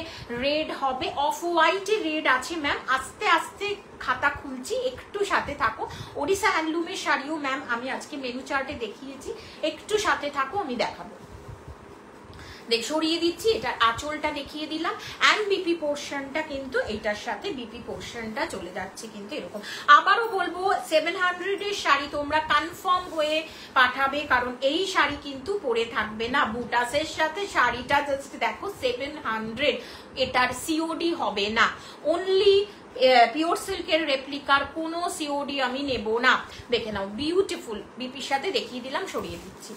রেড হবে, অফ হোয়াইটের রেড আছে ম্যাম। আস্তে আস্তে খাতা খুলছি, একটু সাথে থাকো। ওড়িশা হ্যান্ডলুমের শাড়িও ম্যাম আমি আজকে মেনু চার্টে দেখিয়েছি, একটু সাথে থাকো, আমি দেখাবো। সরিয়ে দিচ্ছি, এটার আঁচলটা দেখিয়ে দিলাম। অ্যান্ড বিপি পোর্শনটা কিন্তু এটার সাথে বিপি পোর্শনটা চলে যাচ্ছে কিন্তু এরকম। আবারও বলবো 700 এর শাড়ি তোমরা কনফার্ম হয়ে পাঠাবে, কারণ এই শাড়ি কিন্তু পরে থাকবে না। বুটাসের সাথে শাড়িটা জাস্ট দেখো 700, এটার সিওডি হবে না। অনলি পিওর সিল্কের রেপ্লিকার কোনো সিওডি আমি নেব না। দেখে নাও, বিউটিফুল। বিপির সাথে দেখিয়ে দিলাম, সরিয়ে দিচ্ছি।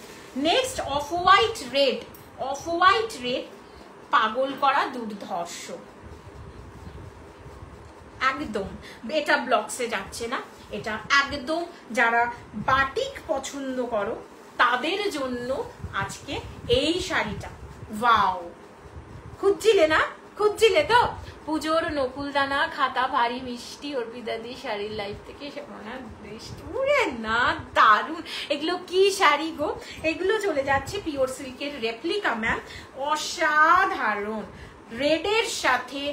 Next off white red, off white red পাগল করা, দুর্ধর্ষ একদম। এটা ব্লকসে যাচ্ছে না, এটা একদম যারা বাটিক পছন্দ করো তাদের জন্য আজকে এই শাড়িটা। ওয়াও, খুঁজছিলে না? খুঁজছিলে তো? পুজোর নকুলদানা, খাতা ভারী মিষ্টি, অর্পিতাদি শাড়ির লাইফ থেকে না, দারুণ। এগুলো কি শাড়ি গো, এগুলো চলে যাচ্ছে পিওর সিল্কের রেপ্লিকা ম্যাম, অসাধারণ। রেডের সাথে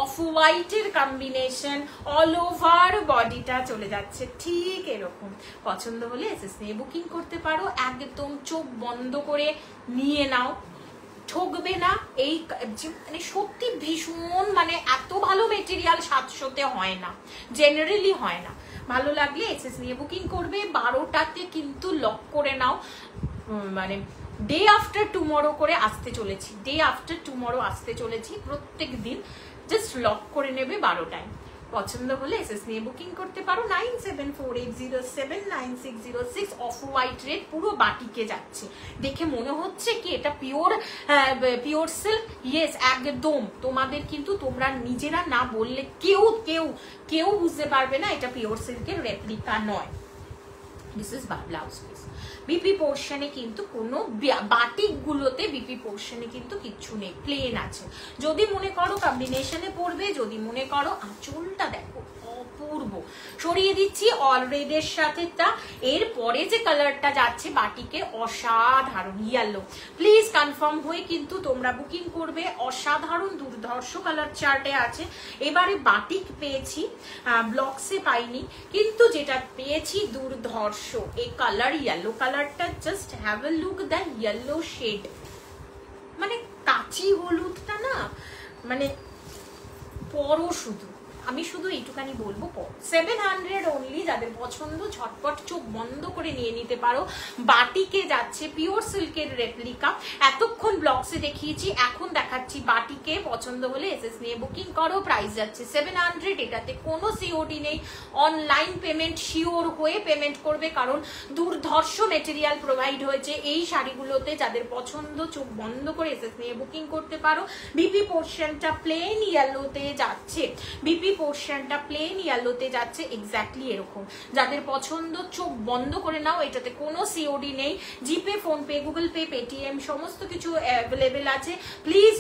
অফ হোয়াইটের কম্বিনেশন, অল ওভার বডিটা চলে যাচ্ছে ঠিক এরকম। পছন্দ হলে এসএস নিয়ে বুকিং করতে পারো, একদম চোখ বন্ধ করে নিয়ে নাও, ঠকবে না। এই মানে সত্যি ভীষণ, মানে এত ভালো মেটেরিয়াল 700-তে হয় না, জেনারেলি হয় না। ভালো লাগলে এসএস নিয়ে বুকিং করবে। 12টাতে কিন্তু লক করে নাও, মানে ডে আফটার টুমরো করে আসতে চলেছি, ডে আফটার টুমরো আসতে চলেছি প্রত্যেক দিন। জাস্ট লক করে নেবে 12টায়। পছন্দ হলে এসএস নিয়ে বুকিং করতে পারো। 9748079606 অফ হোয়াইট রেড, পুরো বাটিকে যাচ্ছে। দেখে মনে হচ্ছে কি এটা পিওর সিল্ক? ইয়েস, একদম। তোমাদের কিন্তু তোমরা নিজেরা না বললে কেউ বুঝতে পারবে না এটা পিওর সিল্কের রেপ্লিকা নয়। This is blouse piece. BP পোর্শনে কিন্তু কোনো বাটিক গুলোতে বিপি পোর্শনে কিন্তু কিচ্ছু নেই, প্লেন আছে। যদি মনে করো কম্বিনেশনে পড়বে, যদি মনে করো, আঁচলটা দেখো অপূর্ব। সরিয়ে দিচ্ছি অলরেডের সাথে তা। এরপরে যে কালারটা যাচ্ছে বাটিকের অসাধারণ ইয়েলো, প্লিজ কনফার্ম হয়ে কিন্তু তোমরা বুকিং করবে। অসাধারণ দুর্ধর্ষ কালার চার্টে আছে। এবারে বাটিক পেয়েছি, ব্লকসে পাইনি, কিন্তু যেটা পেয়েছি দুর্ধর্ষ এই কালার, ইয়েলো কালারটা। Just have a look the yellow shade, মানে কাঁচি হলুদটা না, মানে পরো শুধু, আমি শুধু এইটুখানি বলবো। 700 অনলি, যাদের পছন্দ ঝটপট চোখ বন্ধ করে নিয়ে নিতে পারো। বাটিকে যাচ্ছে পিওর সিল্কের রেপ্লিকা। এতক্ষণ ব্লগসে দেখিয়েছি, এখন দেখাচ্ছি বাটিকে। পছন্দ হলে এসএস নিয়ে বুকিং করো। প্রাইস যাচ্ছে 700। এটাতে কোনো সিওডি নেই, অনলাইন পেমেন্ট শিওর হয়ে পেমেন্ট করবে, কারণ দুর্ধর্ষ মেটেরিয়াল প্রোভাইড হয়েছে এই শাড়িগুলোতে। যাদের পছন্দ চোখ বন্ধ করে এসএস নিয়ে বুকিং করতে পারো। বিপি পোর্শনটা প্লেন ইয়েলোতে যাচ্ছে, বিপি পোর্শনটা প্লেন ইয়েলোতে যাচ্ছে, এক্স্যাক্টলি এরকম। যাদের পছন্দ চোখ বন্ধ করে নাও, এটাতে কোনো সিওডি নেই। জিপে, ফোনপে, গুগল পে, পেটিএম সমস্ত কিছু অ্যাভেলেবেল আছে। প্লিজ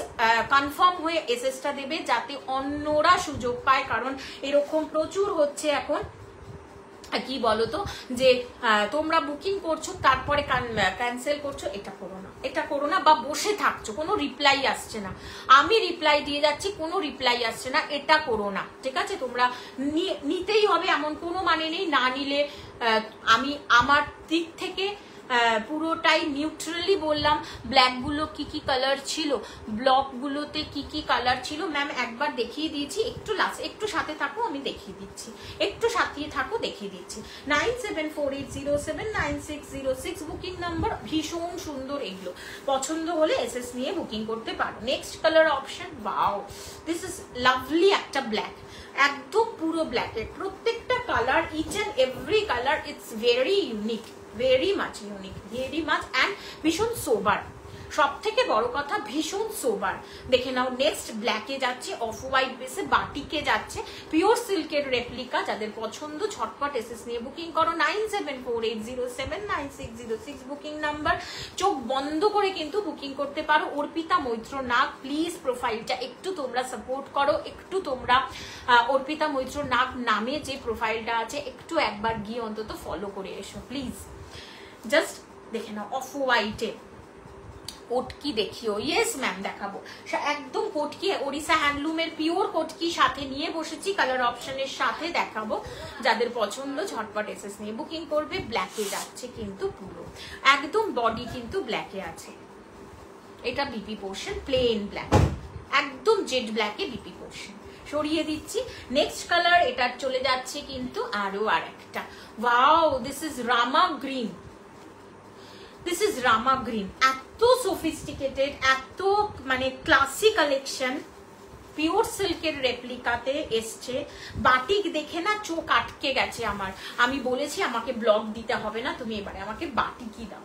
কনফার্ম হয়ে এসএসটা দেবে, যাতে অন্যরা সুযোগ পায়, কারণ এরকম প্রচুর হচ্ছে এখন। কি বলতো, যে তোমরা বুকিং করছো তারপরে ক্যান্সেল করছো, এটা করো না, এটা করো না। বা বসে থাকছো, কোনো রিপ্লাই আসছে না, আমি রিপ্লাই দিয়ে যাচ্ছি, কোনো রিপ্লাই আসছে না, এটা করো না, ঠিক আছে? তোমরা নিতেই হবে এমন কোনো মানে নেই। না নিলে আমি আমার দিক থেকে পুরোটাই নিউট্রালি বললাম। ব্ল্যাকগুলো কি কি কালার ছিল, ব্লকগুলোতে কি কি কালার ছিল ম্যাম একবার দেখিয়ে দিয়েছি। একটু লাস্ট, একটু সাথে থাকো, আমি দেখিয়ে দিচ্ছি, একটু সাথে থাকো, দেখিয়ে দিচ্ছি। 9748079606 বুকিং নাম্বার। ভীষণ সুন্দর এগুলো, পছন্দ হলে এসএস নিয়ে বুকিং করতে পারো। Next colour option, wow this is lovely একটা ব্ল্যাক, একদম পুরো ব্ল্যাকের প্রত্যেকটা colour, each and every colour it's very unique, very much unique, very much, and ভীষণ সোবার। সব থেকে বড় কথা ভীষণ সোবার। দেখে নাও, নেক্সট ব্ল্যাকে যাচ্ছে, অফ হোয়াইট বেসে বাটিকে যাচ্ছে, পিওর সিল্কের রেপ্লিকা। যাদের পছন্দ ঝটপট এসএস নিয়ে বুকিং করো। 9748079606 বুকিং নাম্বার। চোখ বন্ধ করে কিন্তু বুকিং করতে পারো। অর্পিতা মৈত্র নাগ, প্লিজ প্রোফাইলটা একটু তোমরা সাপোর্ট করো, একটু তোমরা অর্পিতা মৈত্র নাগ নামে যে প্রোফাইলটা আছে একটু একবার গিয়ে অন্তত ফলো করে এসো প্লিজ। জাস্ট দেখে নাও, অফ হোয়াইটে কোটকি দেখিও। ইয়েস ম্যাম দেখাবো, একদম কোটকি, ওড়িশা হ্যান্ডলুমের পিওর কোটকি সাথে নিয়ে বসেছি, কালার অপশনের সাথে দেখাবো। যাদের পছন্দ ঝটপট এসএস নিয়ে বুকিং করবে। ব্ল্যাকে যাচ্ছে কিন্তু পুরো একদম বডি কিন্তু ব্ল্যাকে আছে। এটা বিপি পোর্শন, প্লেন ব্ল্যাক, একদম জেড ব্ল্যাকে বিপি পোর্শন। সরিয়ে দিচ্ছি। নেক্সট কালার, এটা চলে যাচ্ছে কিন্তু আরো আরেকটা। Wow, this is Rama green, this is Rama green. এত সোফিস্টিকেটেড, এত মানে ক্লাসি কালেকশন, পিওর সিল্কের রেপ্লিকাতে এসছে। বাটিক দেখে না চোখ আটকে গেছে আমার। আমি বলেছি আমাকে ব্লগ দিতে হবে না, তুমি এবারে আমাকে বাটিকই দাও।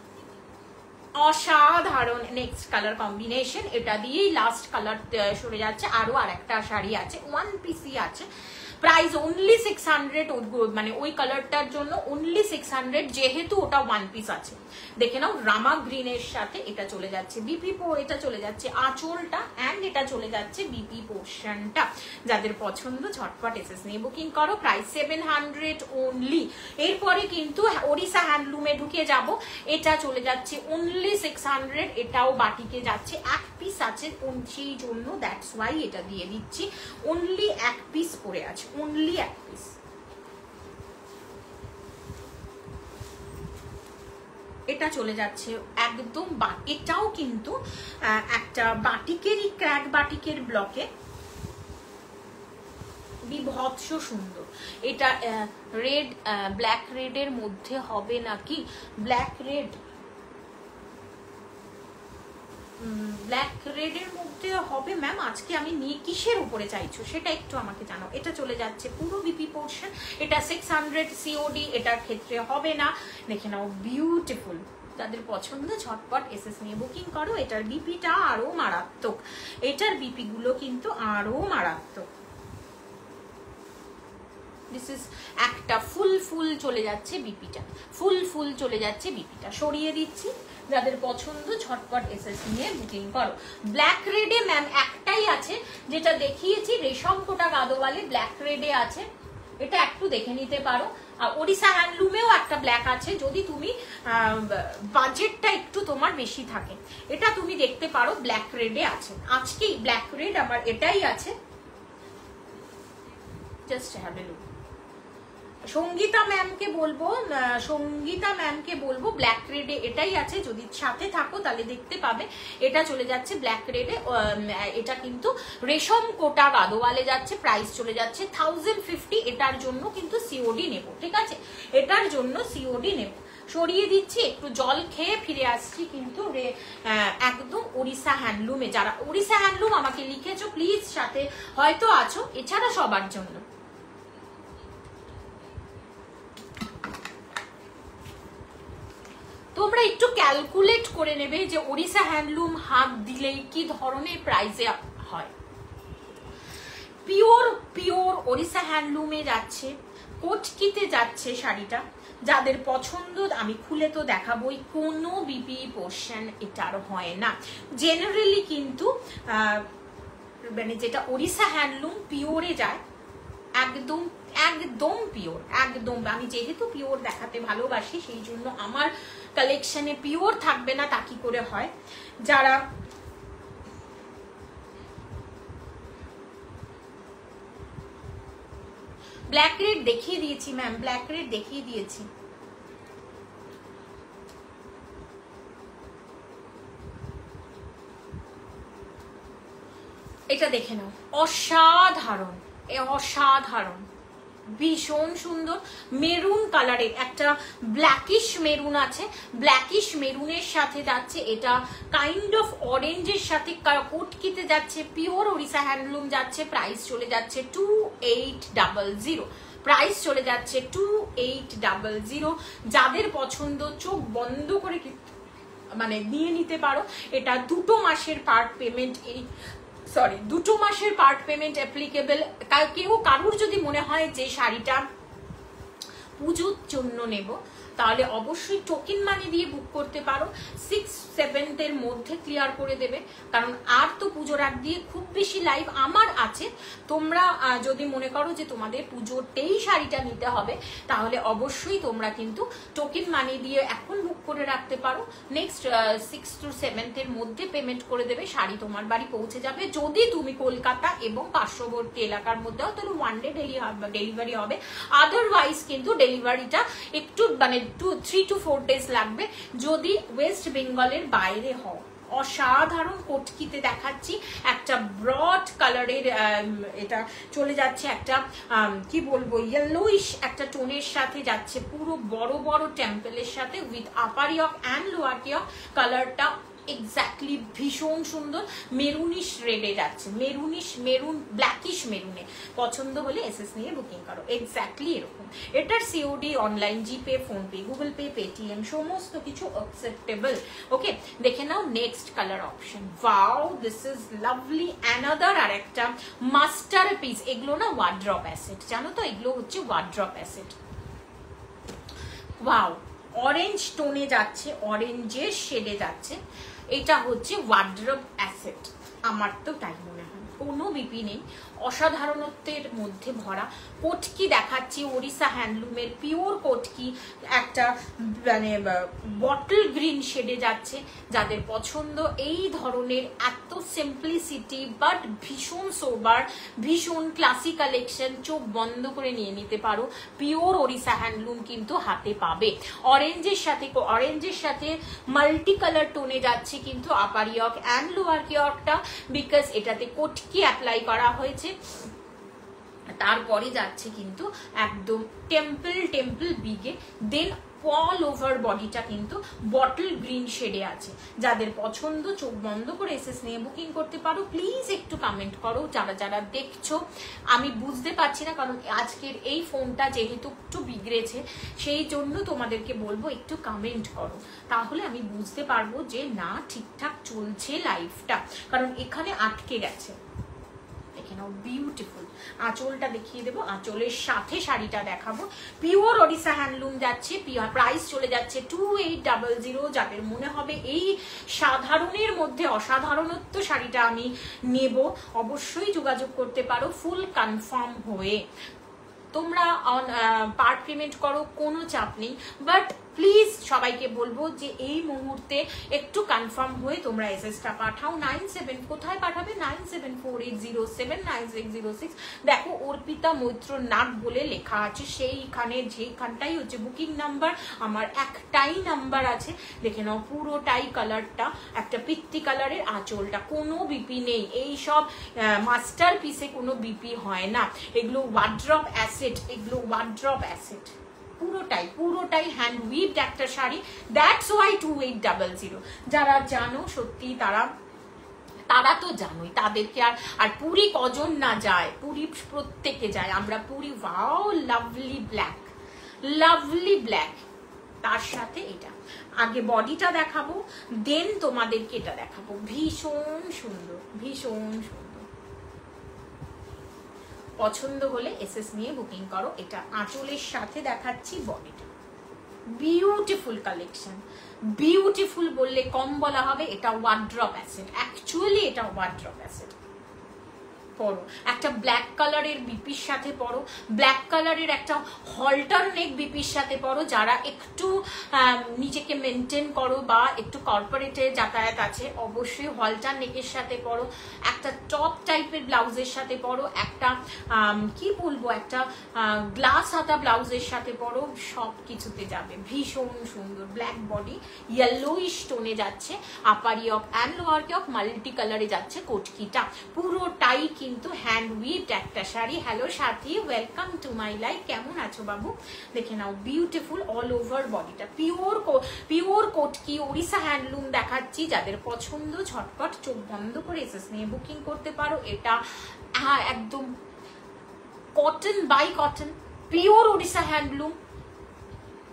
অসাধারণ নেক্সট কালার কম্বিনেশন। এটা দিয়েই লাস্ট কালার সরে যাচ্ছে। আরো আরেকটা শাড়ি আছে, ওয়ান পিসি আছে। প্রাইস অনলি 600, মানে ওই কালারটার জন্য অনলি 600, যেহেতু ওটা ওয়ান পিস আছে। দেখে নাও, রামা গ্রিনের সাথে এটা চলে যাচ্ছে বিপি, এটা চলে যাচ্ছে আঁচলটা, অ্যান্ড এটা চলে যাচ্ছে বিপি পোর্শনটা। যাদের পছন্দ ঝটপট এসএস নিয়ে বুকিং করো। Price 700 only. এরপরে কিন্তু ওড়িশা হ্যান্ডলুমে ঢুকে যাব। এটা চলে যাচ্ছে অনলি 600, এটাও বাটিকে যাচ্ছে, এক পিস আছে সেই জন্য, দ্যাটস ওয়াই এটা দিয়ে দিচ্ছি। অনলি এক পিস পরে আছে, অনলি এক পিস। এটা চলে যাচ্ছে একদম, এটাও কিন্তু একটা বাটিকেরই, ক্র্যাক বাটিকের ব্লকে, বিভৎস সুন্দর। এটা রেড, ব্ল্যাক রেডের মধ্যে হবে নাকি? ব্ল্যাক রেড, ব্ল্যাক রেডের মধ্যে হবে ম্যাম। আজকে আমি নিয়ে কিসের উপরে চাইছো সেটা একটু আমাকে জানাও। এটা চলে যাচ্ছে পুরো বিপি পোর্শন, এটা 600 সিওডি, এটার ক্ষেত্রে হবে না। দেখে নাও, বিউটিফুল। যাদের পছন্দ ঝটপট এসএস নিয়ে বুকিং করো। এটার বিপিটা আরো মারাত্মক, এটার বিপি গুলো কিন্তু আরো মারাত্মক। দিস ইজ একটা ফুল চলে যাচ্ছে বিপিটা, ফুল চলে যাচ্ছে বিপিটা। সরিয়ে দিচ্ছি। যাদের পছন্দ ঝটপট এসএস নিয়ে বুকিং করো। ব্ল্যাক রেডে ম্যাম একটাই আছে, যেটা দেখিয়েছি রেশম কোটা গাদোয়ালে ব্ল্যাক রেডে আছে। এটা একটু দেখে নিতে পারো। ওড়িশা হ্যান্ডলুমেও একটা ব্ল্যাক আছে, যদি তুমি বাজেটটা একটু তোমার বেশি থাকে, এটা তুমি দেখতে পারো ব্ল্যাক রেডে আছে। আজকে ব্ল্যাক রেড আমার এটাই আছে, just have a look. Sangeeta ম্যামকে বলবো ব্ল্যাক রেডে এটাই আছে, যদি সাথে থাকো তাহলে দেখতে পাবে। এটা চলে যাচ্ছে ব্ল্যাক রেডে, এটা কিন্তু রেশম কোটা গাদোয়ালে যাচ্ছে, প্রাইস চলে যাচ্ছে 1050। এটার জন্য কিন্তু সিওডি নেব, ঠিক আছে, এটার জন্য সিওডি নেব। সরিয়ে দিচ্ছি, একটু জল খেয়ে ফিরে আসছি কিন্তু একদম ওড়িশা হ্যান্ডলুমে। যারা ওড়িশা হ্যান্ডলুম আমাকে লিখেছো প্লিজ, সাথে হয়তো আছো, এছাড়া সবার জন্য। তোমরা একটু ক্যালকুলেট করে নেবে যে ওড়িশা হ্যান্ডলুম হাত দিলেই কি ধরনের প্রাইসে হয়। পিওর ওড়িশা হ্যান্ডলুমে যাচ্ছে, কোটকিতে যাচ্ছে শাড়িটা। যাদের পছন্দ আমি খুলে তো দেখাবোই, কোনো বিপি পোর্শন এটার হয় না জেনারেলি, কিন্তু মানে যেটা ওড়িশা হ্যান্ডলুম পিওরে যায়, একদম একদম পিওর, একদম। আমি যেহেতু পিওর দেখাতে ভালোবাসি, সেই জন্য আমার কালেকশনে পিওর থাকবে না তা কি করে হয়। যারা ব্ল্যাক রেড দেখিয়ে দিয়েছি ম্যাম, ব্ল্যাক রেড দেখিয়ে দিয়েছি। এটা দেখে নাও, অসাধারণ, অসাধারণ, ভীষণ সুন্দর। মেরুন কালারের একটা ব্ল্যাকিশ মেরুন আছে, ব্ল্যাকিশ মেরুনের সাথে যাচ্ছে এটা কাইন্ড অফ অরেঞ্জের সাথে কোটকিতে যাচ্ছে, পিওর ওড়িশা হ্যান্ডলুম যাচ্ছে, প্রাইস চলে যাচ্ছে 2800, প্রাইস চলে যাচ্ছে 2800। যাদের পছন্দ চোখ বন্ধ করে মানে নিয়ে নিতে পারো। এটা 2 মাসের পার্ট পেমেন্ট, সরি 2 মাসের পার্ট পেমেন্ট অ্যাপ্লিকেবল। কারুর যদি মনে হয় যে শাড়িটা পুজোর জন্য নেব, তাহলে অবশ্যই টোকেন মানি দিয়ে বুক করতে পারো। 6-7 এর মধ্যে ক্লিয়ার করে দেবে, কারণ আর তো পুজোর আগ দিয়ে খুব বেশি লাইভ আমার আছে। তোমরা যদি মনে করো যে তোমাদের পুজোতেই শাড়িটা নিতে হবে, তাহলে অবশ্যই তোমরা কিন্তু টোকেন মানি দিয়ে এখন বুক করে রাখতে পারো। নেক্সট 6-7 এর মধ্যে পেমেন্ট করে দেবে, শাড়ি তোমার বাড়ি পৌঁছে যাবে। যদি তুমি কলকাতা এবং পার্শ্ববর্তী এলাকার মধ্যেও, তাহলে 1 ডে ডেলিভারি হবে। আদারওয়াইজ কিন্তু ডেলিভারিটা একটু মানে 3 to 4 days লাগবে যদি ওয়েস্ট বেঙ্গলের বাইরে হও। অসাধারণ কোটকিতে দেখাচ্ছি, একটা ব্রড কালারের, এটা চলে যাচ্ছে একটা কি বলবো ইয়েলোইশ একটা টোনের সাথে যাচ্ছে, পুরো বড় বড় টেম্পলের সাথে with upper yoke and lower yoke. কালারটা এক্স্যাক্টলি ভীষণ সুন্দর, মেরুনিশ রেডে যাচ্ছে, মেরুন ব্ল্যাকিশ মেরুনে। পছন্দ হলে এসএস নিয়ে বুকিং করো, এক্স্যাক্টলি এরকম। এটার COD online, GPay, PhonePe, Google Pay, Paytm সমস্ত কিছু অ্যাকসেপ্টেবল। ওকে, দেখে নাও next colour option. Wow, this is lovely, another আর একটা মাস্টার পিস। এগুলো না ওয়ার্ড্রপ অ্যাসেট, জানো তো, এগুলো হচ্ছে ওয়ার্ড্রপ অ্যাসেট। ওয়াও, অরেঞ্জ টোনে যাচ্ছে, অরেঞ্জের শেডে যাচ্ছে, এটা হচ্ছে ওয়ার্ড্রপ অ্যাসেট। আমার তো তাই মনে হয়, কোনো বিপি নেই, অসাধারণত্বের মধ্যে ভরা। কোটকি দেখাচ্ছি ওড়িশা হ্যান্ডলুমের পিওর কোটকি, একটা মানে বটল গ্রিন শেডে যাচ্ছে। যাদের পছন্দ এই ধরনের এত সিম্পলিসিটি বাট ভীষণ সোবার, ভীষণ ক্লাসি কালেকশন, চোখ বন্ধ করে নিয়ে নিতে পারো। পিওর ওড়িশা হ্যান্ডলুম কিন্তু হাতে পাবে। অরেঞ্জের সাথে মাল্টি কালার টোনে যাচ্ছে কিন্তু আপার ইয়ক অ্যান্ড লোয়ার ইয়কটা, বিকজ এটাতে কোটকি অ্যাপ্লাই করা হয়েছে। তারপরে যাচ্ছে কিন্তু একদম টেম্পল বিগে, দেন অল ওভার বডিটা কিন্তু বটল গ্রিন শেডে আছে। যাদের পছন্দ চোখ বন্ধ করে এসএস নিয়ে বুকিং করতে পারো। প্লিজ একটু কমেন্ট করো যারা যারা দেখছো। আমি বুঝতে পারছি না, কারণ আজকের এই ফোনটা যেহেতু একটু বিগড়েছে, সেই জন্য তোমাদেরকে বলবো একটু কমেন্ট করো, তাহলে আমি বুঝতে পারবো যে না ঠিকঠাক চলছে লাইফটা, কারণ এখানে আটকে গেছে। দেখে নাও, বিউটিফুল। আঁচলটা দেখিয়ে দেবো, আঁচলের সাথে শাড়িটা দেখাবো। পিওর ওড়িশা হ্যান্ডলুম যাচ্ছে, প্রাইস চলে যাচ্ছে 2800। যাদের মনে হবে এই সাধারণের মধ্যে অসাধারণত্ব শাড়িটা আমি নেব, অবশ্যই যোগাযোগ করতে পারো ফুল কনফার্ম হয়ে। তোমরা পার্ট পেমেন্ট করো, কোনো চাপ নেই, বাট প্লিজ সবাইকে বলবো যে এই মুহূর্তে একটু কনফার্ম হয়ে তোমরা এসএসটা পাঠাও। 97 কোথায় পাঠাবে? 9748079606। দেখো অর্পিতা মৈত্র নাগ বলে লেখা আছে, সেইখানে যেখানটাই হচ্ছে বুকিং নাম্বার, আমার একটাই নাম্বার আছে। দেখে নাও পুরোটাই কালারটা একটা পিত্তি কালারের, আঁচলটা কোনো বিপি নেই। এই সব মাস্টার পিসে কোনো বিপি হয় না, এগুলো ওয়ার্ড্রপ অ্যাসেট, এগুলো ওয়ার্ড্রপ অ্যাসেট। পুরোটাই হ্যান্ড উইভড একটা শাড়ি, দ্যাটস ওয়াই 2800। যারা জানো সত্যি তারা তো জানোই, তাদেরকে আর পুরী কজন না যায়, পুরী প্রত্যেকে যায়, আমরা পুরী। ওয়াও লাভলি ব্ল্যাক, তার সাথে এটা। আগে বডিটা দেখাবো, দেন তোমাদেরকে এটা দেখাবো। ভীষণ সুন্দর। পছন্দ হলে এসএস নিয়ে বুকিং করো। এটা আঁচলের সাথে দেখাচ্ছি বডিটা। বিউটিফুল কালেকশন, বিউটিফুল বললে কম বলা হবে। এটা ওয়ার্ড্রপ অ্যাসেট, অ্যাকচুয়ালি এটা ওয়ার্ড্রপ অ্যাসেট। পরো একটা ব্ল্যাক কালারের বিপির সাথে পরো, ব্ল্যাক কালারের একটা হলটার নেক বিপির সাথে পরো। যারা একটু নিজেকে মেনটেন করো বা একটু কর্পোরেটে যাতায়াত আছে, অবশ্যই হলটার নেকের সাথে পরো। একটা টপ টাইপের ব্লাউজের সাথে পরো, একটা কি বলবো, একটা গ্লাস হাতা ব্লাউজের সাথে পরো, সব কিছুতে যাবে। ভীষণ সুন্দর ব্ল্যাক বডি, ইয়েলোইশ টোনে যাচ্ছে, upper yoke and lower yoke multi কালারে যাচ্ছে কোটকিটা। পুরোটাই কিন্তু হ্যান্ড উইভড একটা sari. Hello Sathi, welcome to my life. কেমন আছো বাবু? দেখে নাও বিউটিফুল অল ওভার বডিটা, পিওর কোটকি ওড়িশা হ্যান্ডলুম দেখাচ্ছি। যাদের পছন্দ ঝটপট চোখ বন্ধ করে এসএস নিয়ে বুকিং করতে পারো। এটা একদম cotton by cotton, pure Odisha handloom.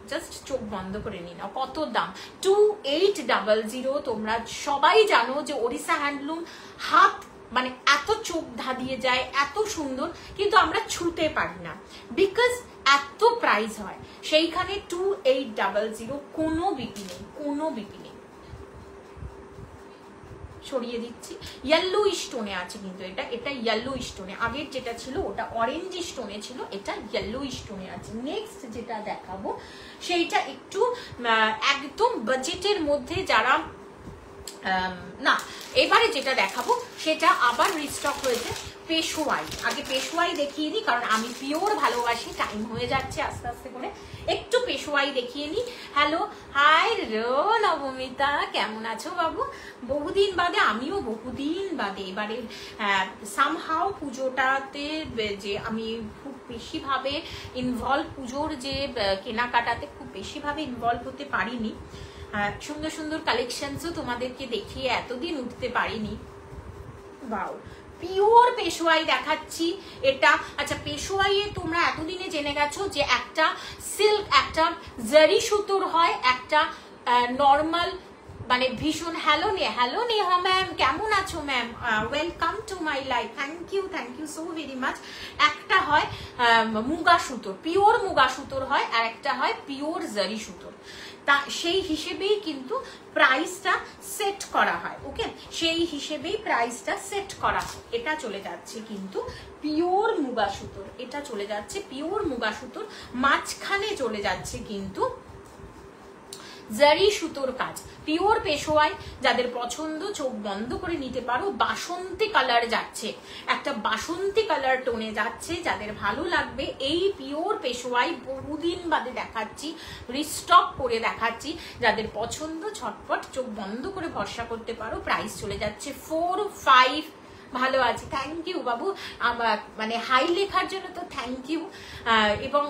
Just চোখ বন্ধ করে নিয়ে নাও। কত দাম? 2800। তোমরা সবাই জানো যে ওড়িশা হ্যান্ডলুম হাত মানে এত চোখ ধাঁধিয়ে যায়, এত সুন্দর, কিন্তু আমরা ছুতে পারি না বিকজ এত প্রাইস হয়। সেইখানে 2800, কোনো বিপি নেই। সরিয়ে দিচ্ছি। ইয়েলো স্টোনে আছে কিন্তু এটা ইয়েলো স্টোনে। আগের যেটা ছিল ওটা অরেঞ্জ স্টোনে ছিল, এটা ইয়েলো স্টোনে আছে। নেক্সট যেটা দেখাবো সেইটা একটু একদম বাজেটের মধ্যে, যারা না, এবারে যেটা দেখাবো সেটা আবার রিস্টক হয়েছে, পেশোয়াই। আগে পেশোয়াই দেখিয়ে দিই, কারণ আমি পিওর ভালোবাসি। টাইম হয়ে যাচ্ছে আস্তে আস্তে করে, একটু পেশোয়াই দেখিয়ে নিই। হ্যালো, হাই রো নবমিতা, কেমন আছো বাবু? বহুদিন বাদে, আমিও বহুদিন বাদে। এবারে সামহাও পুজোটাতে যে আমি খুব বেশিভাবে ইনভলভ, পুজোর যে কেনাকাটাতে খুব বেশিভাবে ইনভলভ হতে পারিনি। সুন্দর সুন্দর কালেকশনসও তোমাদেরকে দেখিয়ে এতদিন উঠতে পারিনি। বাও, পিওর পেশোয়াই দেখাচ্ছি এটা। আচ্ছা, পেশোয়াইয়ে তোমরা এতদিনে জেনে গেছো যে একটা সিল্ক, একটা জারি সুতোর হয়, একটা নর্মাল, মানে ভীষণ। হ্যালো নেহা ম্যাম, কেমন আছো ma'am? Welcome to my life. Thank you so very much. একটা হয় মুগা সুতোর, পিওর মুগা সুতোর হয়, আর একটা হয় পিওর জারি সুতোর। তা সেই হিসেবেই কিন্তু প্রাইসটা সেট করা হয়। ওকে, সেই হিসেবেই প্রাইসটা সেট করা হয়। এটা চলে যাচ্ছে কিন্তু পিওর মুগা সুতোর, এটা চলে যাচ্ছে পিওর মুগা সুতোর। মাঝখানে চলে যাচ্ছে কিন্তু জারি সুতোর কাজ, পিওর পেশোয়াই। যাদের পছন্দ চোখ বন্ধ করে নিতে পারো। বাসন্তী কালার যাচ্ছে, একটা বাসন্তী কালার টোনে যাচ্ছে। যাদের ভালো লাগবে এই পিওর পেশোয়াই, বহুদিন বাদে দেখাচ্ছি, রিস্টক করে দেখাচ্ছি। যাদের পছন্দ ঝটপট চোখ বন্ধ করে ভরসা করতে পারো। প্রাইস চলে যাচ্ছে 45। ভালো আছি, থ্যাংক ইউ বাবু। আমার মানে হাই লেখার জন্য তো থ্যাংক ইউ, এবং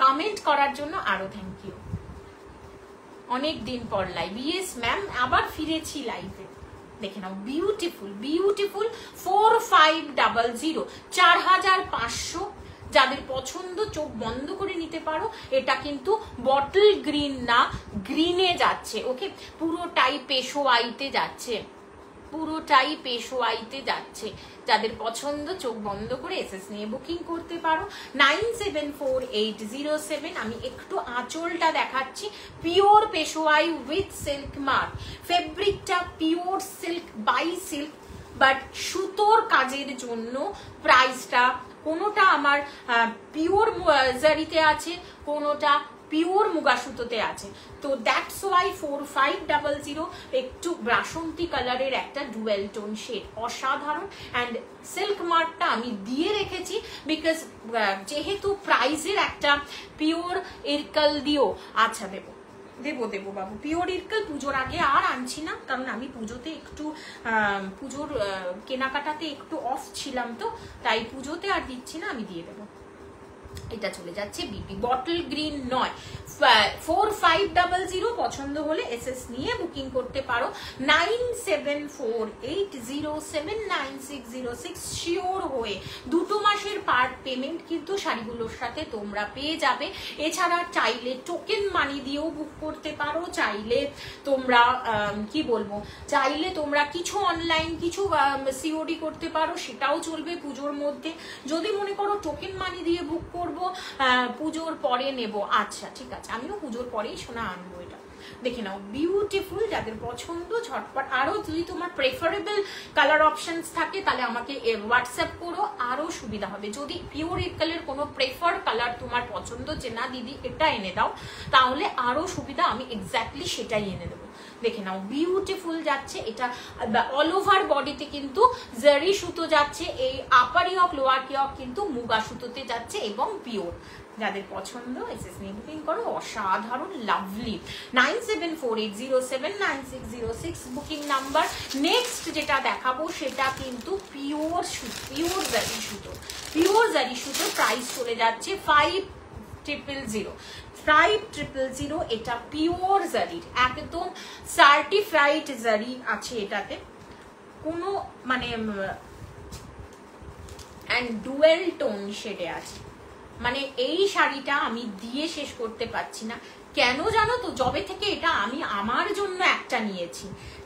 কমেন্ট করার জন্য আরো থ্যাংক ইউ। অনেক দিন পর লাইভ। ইয়েস ম্যাম, আবার ফিরেছি লাইভে। দেখে নাও বিউটিফুল 4500, 4500। যাদের পছন্দ চোখ বন্ধ করে নিতে পারো। এটা কিন্তু বটল গ্রিন না, গ্রিনে যাচ্ছে। ওকে, পুরোটাই পেশোয়াইতে যাচ্ছে, যাদের পছন্দ চোখ বন্ধ করে এসএস নিয়ে বুকিং করতে পারো। 974807। আমি একটু আঁচলটা দেখাচ্ছি, pure Peshwai with silk mark. ফেব্রিকটা pure silk by silk, but সুতোর কাজের জন্য প্রাইসটা কোনোটা আমার পিওর জারিতে আছে, কোনোটা পিওর মুগা সুতোতে আছে। তো দ্যাটস ওয়াই 4500 একটু বাসন্তী কালারের একটা ডুয়েল টোন শেড, অসাধারণ। অ্যান্ড সিল্ক মার্কটা আমি দিয়ে রেখেছি বিকজ যেহেতু প্রাইজের একটা পিওর ইরকাল দিও। আচ্ছা দেবো দেবো দেবো বাবু, পিওর ইরকাল পুজোর আগে আর আনছি না, কারণ আমি পুজোতে একটু পুজোর কেনাকাটাতে একটু অফ ছিলাম, তো তাই পুজোতে আর দিচ্ছি না, আমি দিয়ে দেবো। এটা চলে যাচ্ছে বিপি, বটল গ্রিন নয়, 4500 পছন্দ হলে এসএস নিয়ে বুকিং করতে পারো। 9748079606 শিওর হয়ে 2 মাসের পার্ট পেমেন্ট কিন্তু শাড়িগুলোর সাথে তোমরা পেয়ে যাবে। এছাড়া চাইলে টোকেন মানি দিয়েও বুক করতে পারো, চাইলে তোমরা কি বলবো, চাইলে তোমরা কিছু অনলাইন কিছু সিওডি করতে পারো, সেটাও চলবে পুজোর মধ্যে। যদি মনে করো টোকেন মানি দিয়ে বুক করবো, পুজোর পরে নেব, আচ্ছা ঠিক আছে, আমিও পুজোর পরেই সোনা আনবো। এটা দেখে নাও, বিউটিফুল, যাদের পছন্দ ঝটপট। আরো যদি তোমার প্রেফারেবল কালার অপশনস থাকে তাহলে আমাকে হোয়াটসঅ্যাপ করো, আরো সুবিধা হবে। যদি পিওর ইরকালের কোনো প্রেফার্ড কালার তোমার পছন্দ, যে না দিদি এটা এনে দাও, তাহলে আরো সুবিধা, আমি এক্স্যাক্টলি সেটাই এনে দেবো। দেখে নাও, বিউটিফুল যাচ্ছে। এটা অল ওভার বডিতে কিন্তু জারি সুতো যাচ্ছে, এই আপার ইয়ক লোয়ার ইয়ক কিন্তু মুগা সুতোতে যাচ্ছে এবং পিওর। যাদের পছন্দ এসএস নিয়ে বুকিং করো, অসাধারণ, লাভলি। 9748079606 booking number. নেক্সট যেটা দেখাবো সেটা কিন্তু পিওর জারি সুতো, পিওর জারি সুতো। প্রাইস চলে যাচ্ছে 5000। 5000, এটা পিওর জারির, একদম সার্টিফাইড জারি আছে এটাতে, কোনো মানে অ্যান্ড ডুয়েল টোন শেডে আছে। মানে এই শাড়িটা আমি দিয়ে শেষ করতে পারছি না, কেন জানো তো? যবে থেকে এটা আমি আমার জন্য একটা নিয়েছি,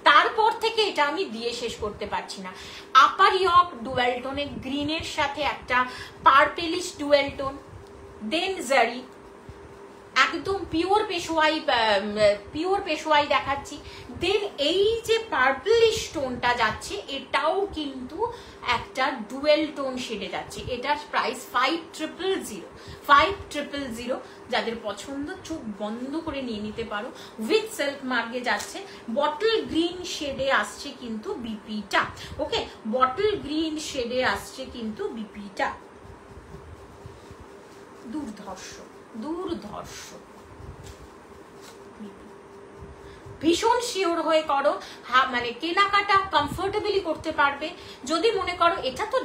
তারপর থেকে এটা আমি দিয়ে শেষ করতে পারছি না। আপার ইয়ক ডুয়েল টোনের গ্রিনের সাথে একটা পার্পেলিশ ডুয়েল টোন, দেন জারি, একদম পিওর পেশোয়াই দেখাচ্ছি। দেন এই যে পার্পলিশ টোনটা যাচ্ছে, এটাও কিন্তু একটা ডুয়েল টোন শেডে যাচ্ছে। এটার প্রাইস 5000। যাদের পছন্দ চোখ বন্ধ করে নিয়ে নিতে পারো। উইথ সিল্ক মার্গে যাচ্ছে, বটল গ্রিন শেডে আসছে কিন্তু বিপিটা। ওকে, বটল গ্রিন শেডে আসছে কিন্তু বিপিটা। দুর্ধর্ষ, ভীষণ শিওর হয়ে করো, মানে কেনাকাটা কমফোর্টেবলি করতে পারবে। যদি মনে করো এটা তো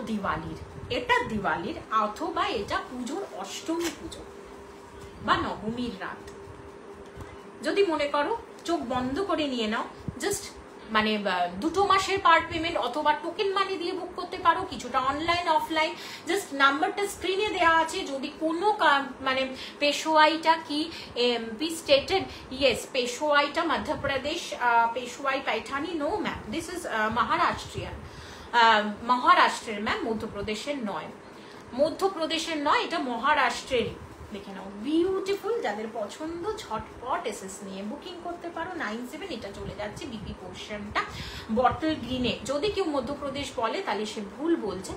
দিওয়ালির অথবা এটা পুজোর অষ্টমী পুজো বা নবমীর রাত, যদি মনে করো চোখ বন্ধ করে নিয়ে নাও, জাস্ট মানে 2 মাসের পার্ট পেমেন্ট অথবা টোকেন মানি দিয়ে বুক করতে পারো, কিছুটা অনলাইন অফলাইন। জাস্ট নাম্বারটা স্ক্রিনে দেওয়া আছে। যদি কোনো মানে পেশোয়াইটা কি বি স্টেটেড, ইয়েস পেশোয়াইটা Madhya Pradesh, Peshwai Paithani, no ma'am, this is মহারাষ্ট্রের ম্যাম, মধ্যপ্রদেশের নয়, এটা মহারাষ্ট্রের। দেখে নাও, বিউটিফুল। যাদের পছন্দ ঝটপট এসএস নিয়ে বুকিং করতে পারো। 97, এটা চলে যাচ্ছে বিপি পোর্শনটা বটল গ্রিনে। যদি কেউ মধ্যপ্রদেশ বলে তাহলে সে ভুল বলছে,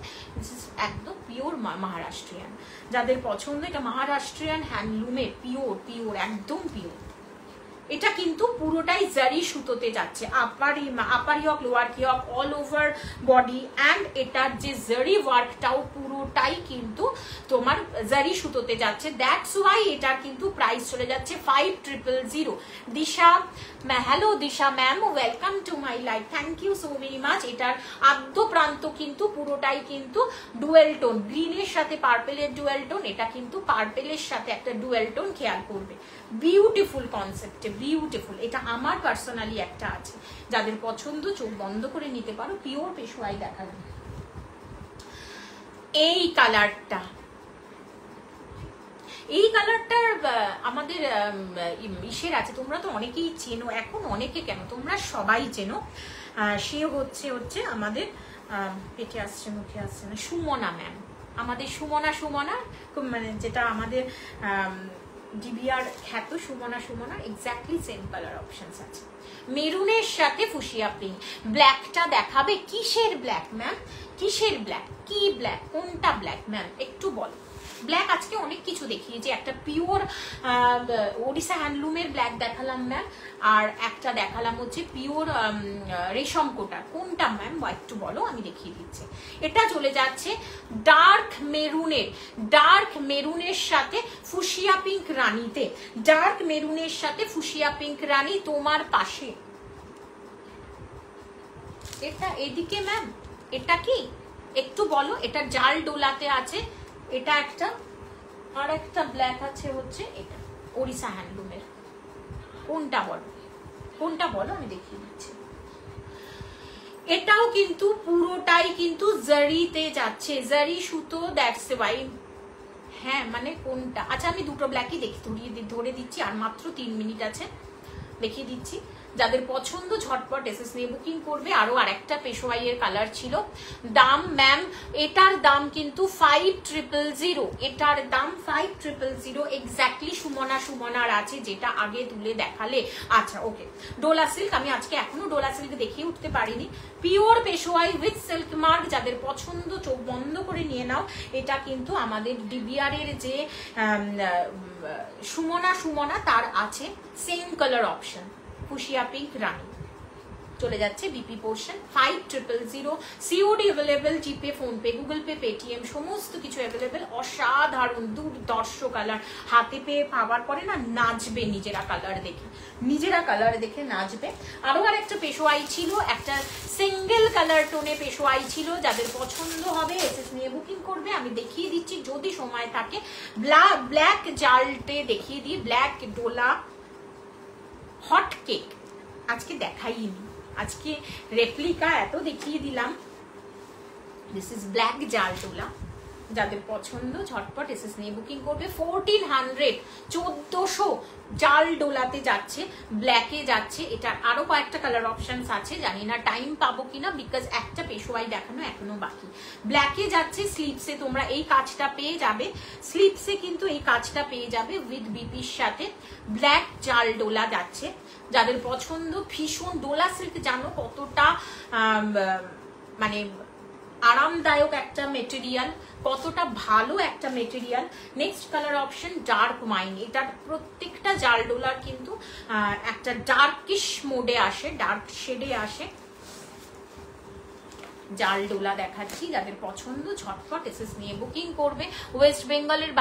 একদম পিওর মহারাষ্ট্রিয়ান। যাদের পছন্দ, এটা মহারাষ্ট্রিয়ান হ্যান্ডলুমে পিওর একদম পিওর। এটা কিন্তু পুরোটাই জারি সুতোতে যাচ্ছে, upper yoke lower yoke all over body. And এটার যে জারি ওয়ার্কটাও পুরোটাই কিন্তু তোমার জারি সুতোতে যাচ্ছে। দ্যাটস ওয়াই এটার কিন্তু প্রাইস চলে যাচ্ছে 5000। Disha, hello Disha ma'am, welcome to my life, thank you so very much. এটার আদ্য প্রান্ত কিন্তু পুরোটাই কিন্তু ডুয়েল টোন, গ্রিনের সাথে পার্পেলের ডুয়েল টোন, এটা কিন্তু পার্পেলের সাথে একটা ডুয়েল টোন, খেয়াল করবে। বিউটিফুল কনসেপ্টে, বিউটিফুল। এটা আমার পার্সোনালি একটা আছে, যাদের পছন্দ চোখ বন্ধ করে নিতে পারো। পিওর পেশোয়াই দেখাবে। এই কালারটা আমাদের ইসের আছে, তোমরা তো অনেকেই চেনো, এখন অনেকে কেন, তোমরা সবাই চেনো। সে হচ্ছে আমাদের পেটে আসছে মুখে আসছে না, সুমনা ম্যাম, আমাদের সুমনা, মানে যেটা আমাদের ডিবিআর খ্যাত Sumana exactly same colour options আছে। মেরুনের সাথে ফুসিয়া পিঙ্ক। ব্ল্যাকটা দেখাবে? কিসের ব্ল্যাক ম্যাম? কিসের ব্ল্যাক? কি ব্ল্যাক? কোনটা ব্ল্যাক ম্যাম একটু বলো। ব্ল্যাক আজকে অনেক কিছু দেখিয়েছি, একটা পিওর ওড়িশা হ্যান্ডলুমের ব্ল্যাক দেখালাম ম্যাম, আর একটা দেখালাম হচ্ছে পিওর রেশম কোটা। কোনটা ম্যাম একটু বলো, আমি দেখিয়ে দিচ্ছি। এটা চলে যাচ্ছে ডার্ক মেরুনের সাথে ফুসিয়া পিঙ্ক রানীতে। ডার্ক মেরুনের সাথে ফুসিয়া পিঙ্ক রানী তোমার পাশে। এটা এদিকে ম্যাম, এটা কি একটু বলো। এটা জাল ডোলাতে আছে, এটা একটা, আর একটা ব্ল্যাক আছে হচ্ছে এটা ওড়িশা হ্যান্ডলুমের। কোনটা বলো, কোনটা বলো, আমি দেখিয়ে দিচ্ছি। এটাও কিন্তু পুরোটাই কিন্তু জারিতে যাচ্ছে, জারি সুতো, দ্যাটস ওয়াই। হ্যাঁ মানে কোনটা? আচ্ছা আমি দুটো ব্ল্যাকই ধরে দিচ্ছি, আর মাত্র 3 মিনিট আছে, দেখিয়ে দিচ্ছি। যাদের পছন্দ ঝটপট এসএস নিয়ে বুকিং করবে। আরো আরেকটা পেশোয়াইয়ের কালার ছিল। দাম ম্যাম, এটার দাম কিন্তু 5000, এটার দাম 5000 এক্স্যাক্টলি সুমনার আছে, যেটা আগে তুলে দেখালে। আচ্ছা ওকে, ডোলা সিল্ক আমি আজকে এখনো ডোলা সিল্ক দেখিয়ে উঠতে পারিনি। Pure Peshwai with silk mark, যাদের পছন্দ চোখ বন্ধ করে নিয়ে নাও। এটা কিন্তু আমাদের ডিবিআর এর যে সুমনা তার আছে same colour option, fuchsia pink rani. চলে যাচ্ছে BP portion 5000। COD available, GPay, PhonePe, Google Pay, Paytm সমস্ত কিছু অ্যাভেলেবেল। অসাধারণ দুর্দর্শ কালার, হাতে পেয়ে পাওয়ার পরে না নাচবে, নিজেরা কালার দেখে নাচবে। আরো আরেকটা পেশোয়াই ছিল, একটা সিঙ্গেল কালার টোনে পেশোয়াই ছিল, যাদের পছন্দ হবে এসএস নিয়ে বুকিং করবে। আমি দেখিয়ে দিচ্ছি যদি সময় থাকে। ব্ল্যাক জালটে দেখিয়ে দিই, ব্ল্যাক ডোলা হট কেক আজকে দেখাইনি, আজকে রেপ্লিকা এত দেখিয়ে দিলাম। দিস ইজ ব্ল্যাক জাল ডোলা, যাদের পছন্দ ঝটপট এসএস নিয়ে বুকিং করবে। 1400 1400 জাল ডোলাতে যাচ্ছে, ব্ল্যাকে যাচ্ছে। এটা আরো কয়েকটা কালার অপশনস আছে, জানি না টাইম পাবো কিনা, বিকজ একটা পেশোয়াই দেখানো এখনো বাকি। ব্ল্যাকে যাচ্ছে, স্লিপসে তোমরা এই কাজটা পেয়ে যাবে, স্লিপসে কিন্তু এই কাজটা পেয়ে যাবে উইথ বিপির সাথে। ব্ল্যাক জাল ডোলা যাচ্ছে, যাদের পছন্দ। ভীষণ ডোলা সিল্ক জানো কতটা মানে আরামদায়ক একটা মেটেরিয়াল, কতটা ভালো একটা material. Next colour option dark wine. এটার প্রত্যেকটা জাল ডোলার কিন্তু একটা ডার্কিশ মোডে আসে, ডার্ক শেডে আসে। জাল ডোলা দেখাচ্ছি, যাদের পছন্দ ঝটপট এসএস নিয়ে বুকিং করবে। ওয়েস্ট বেঙ্গলের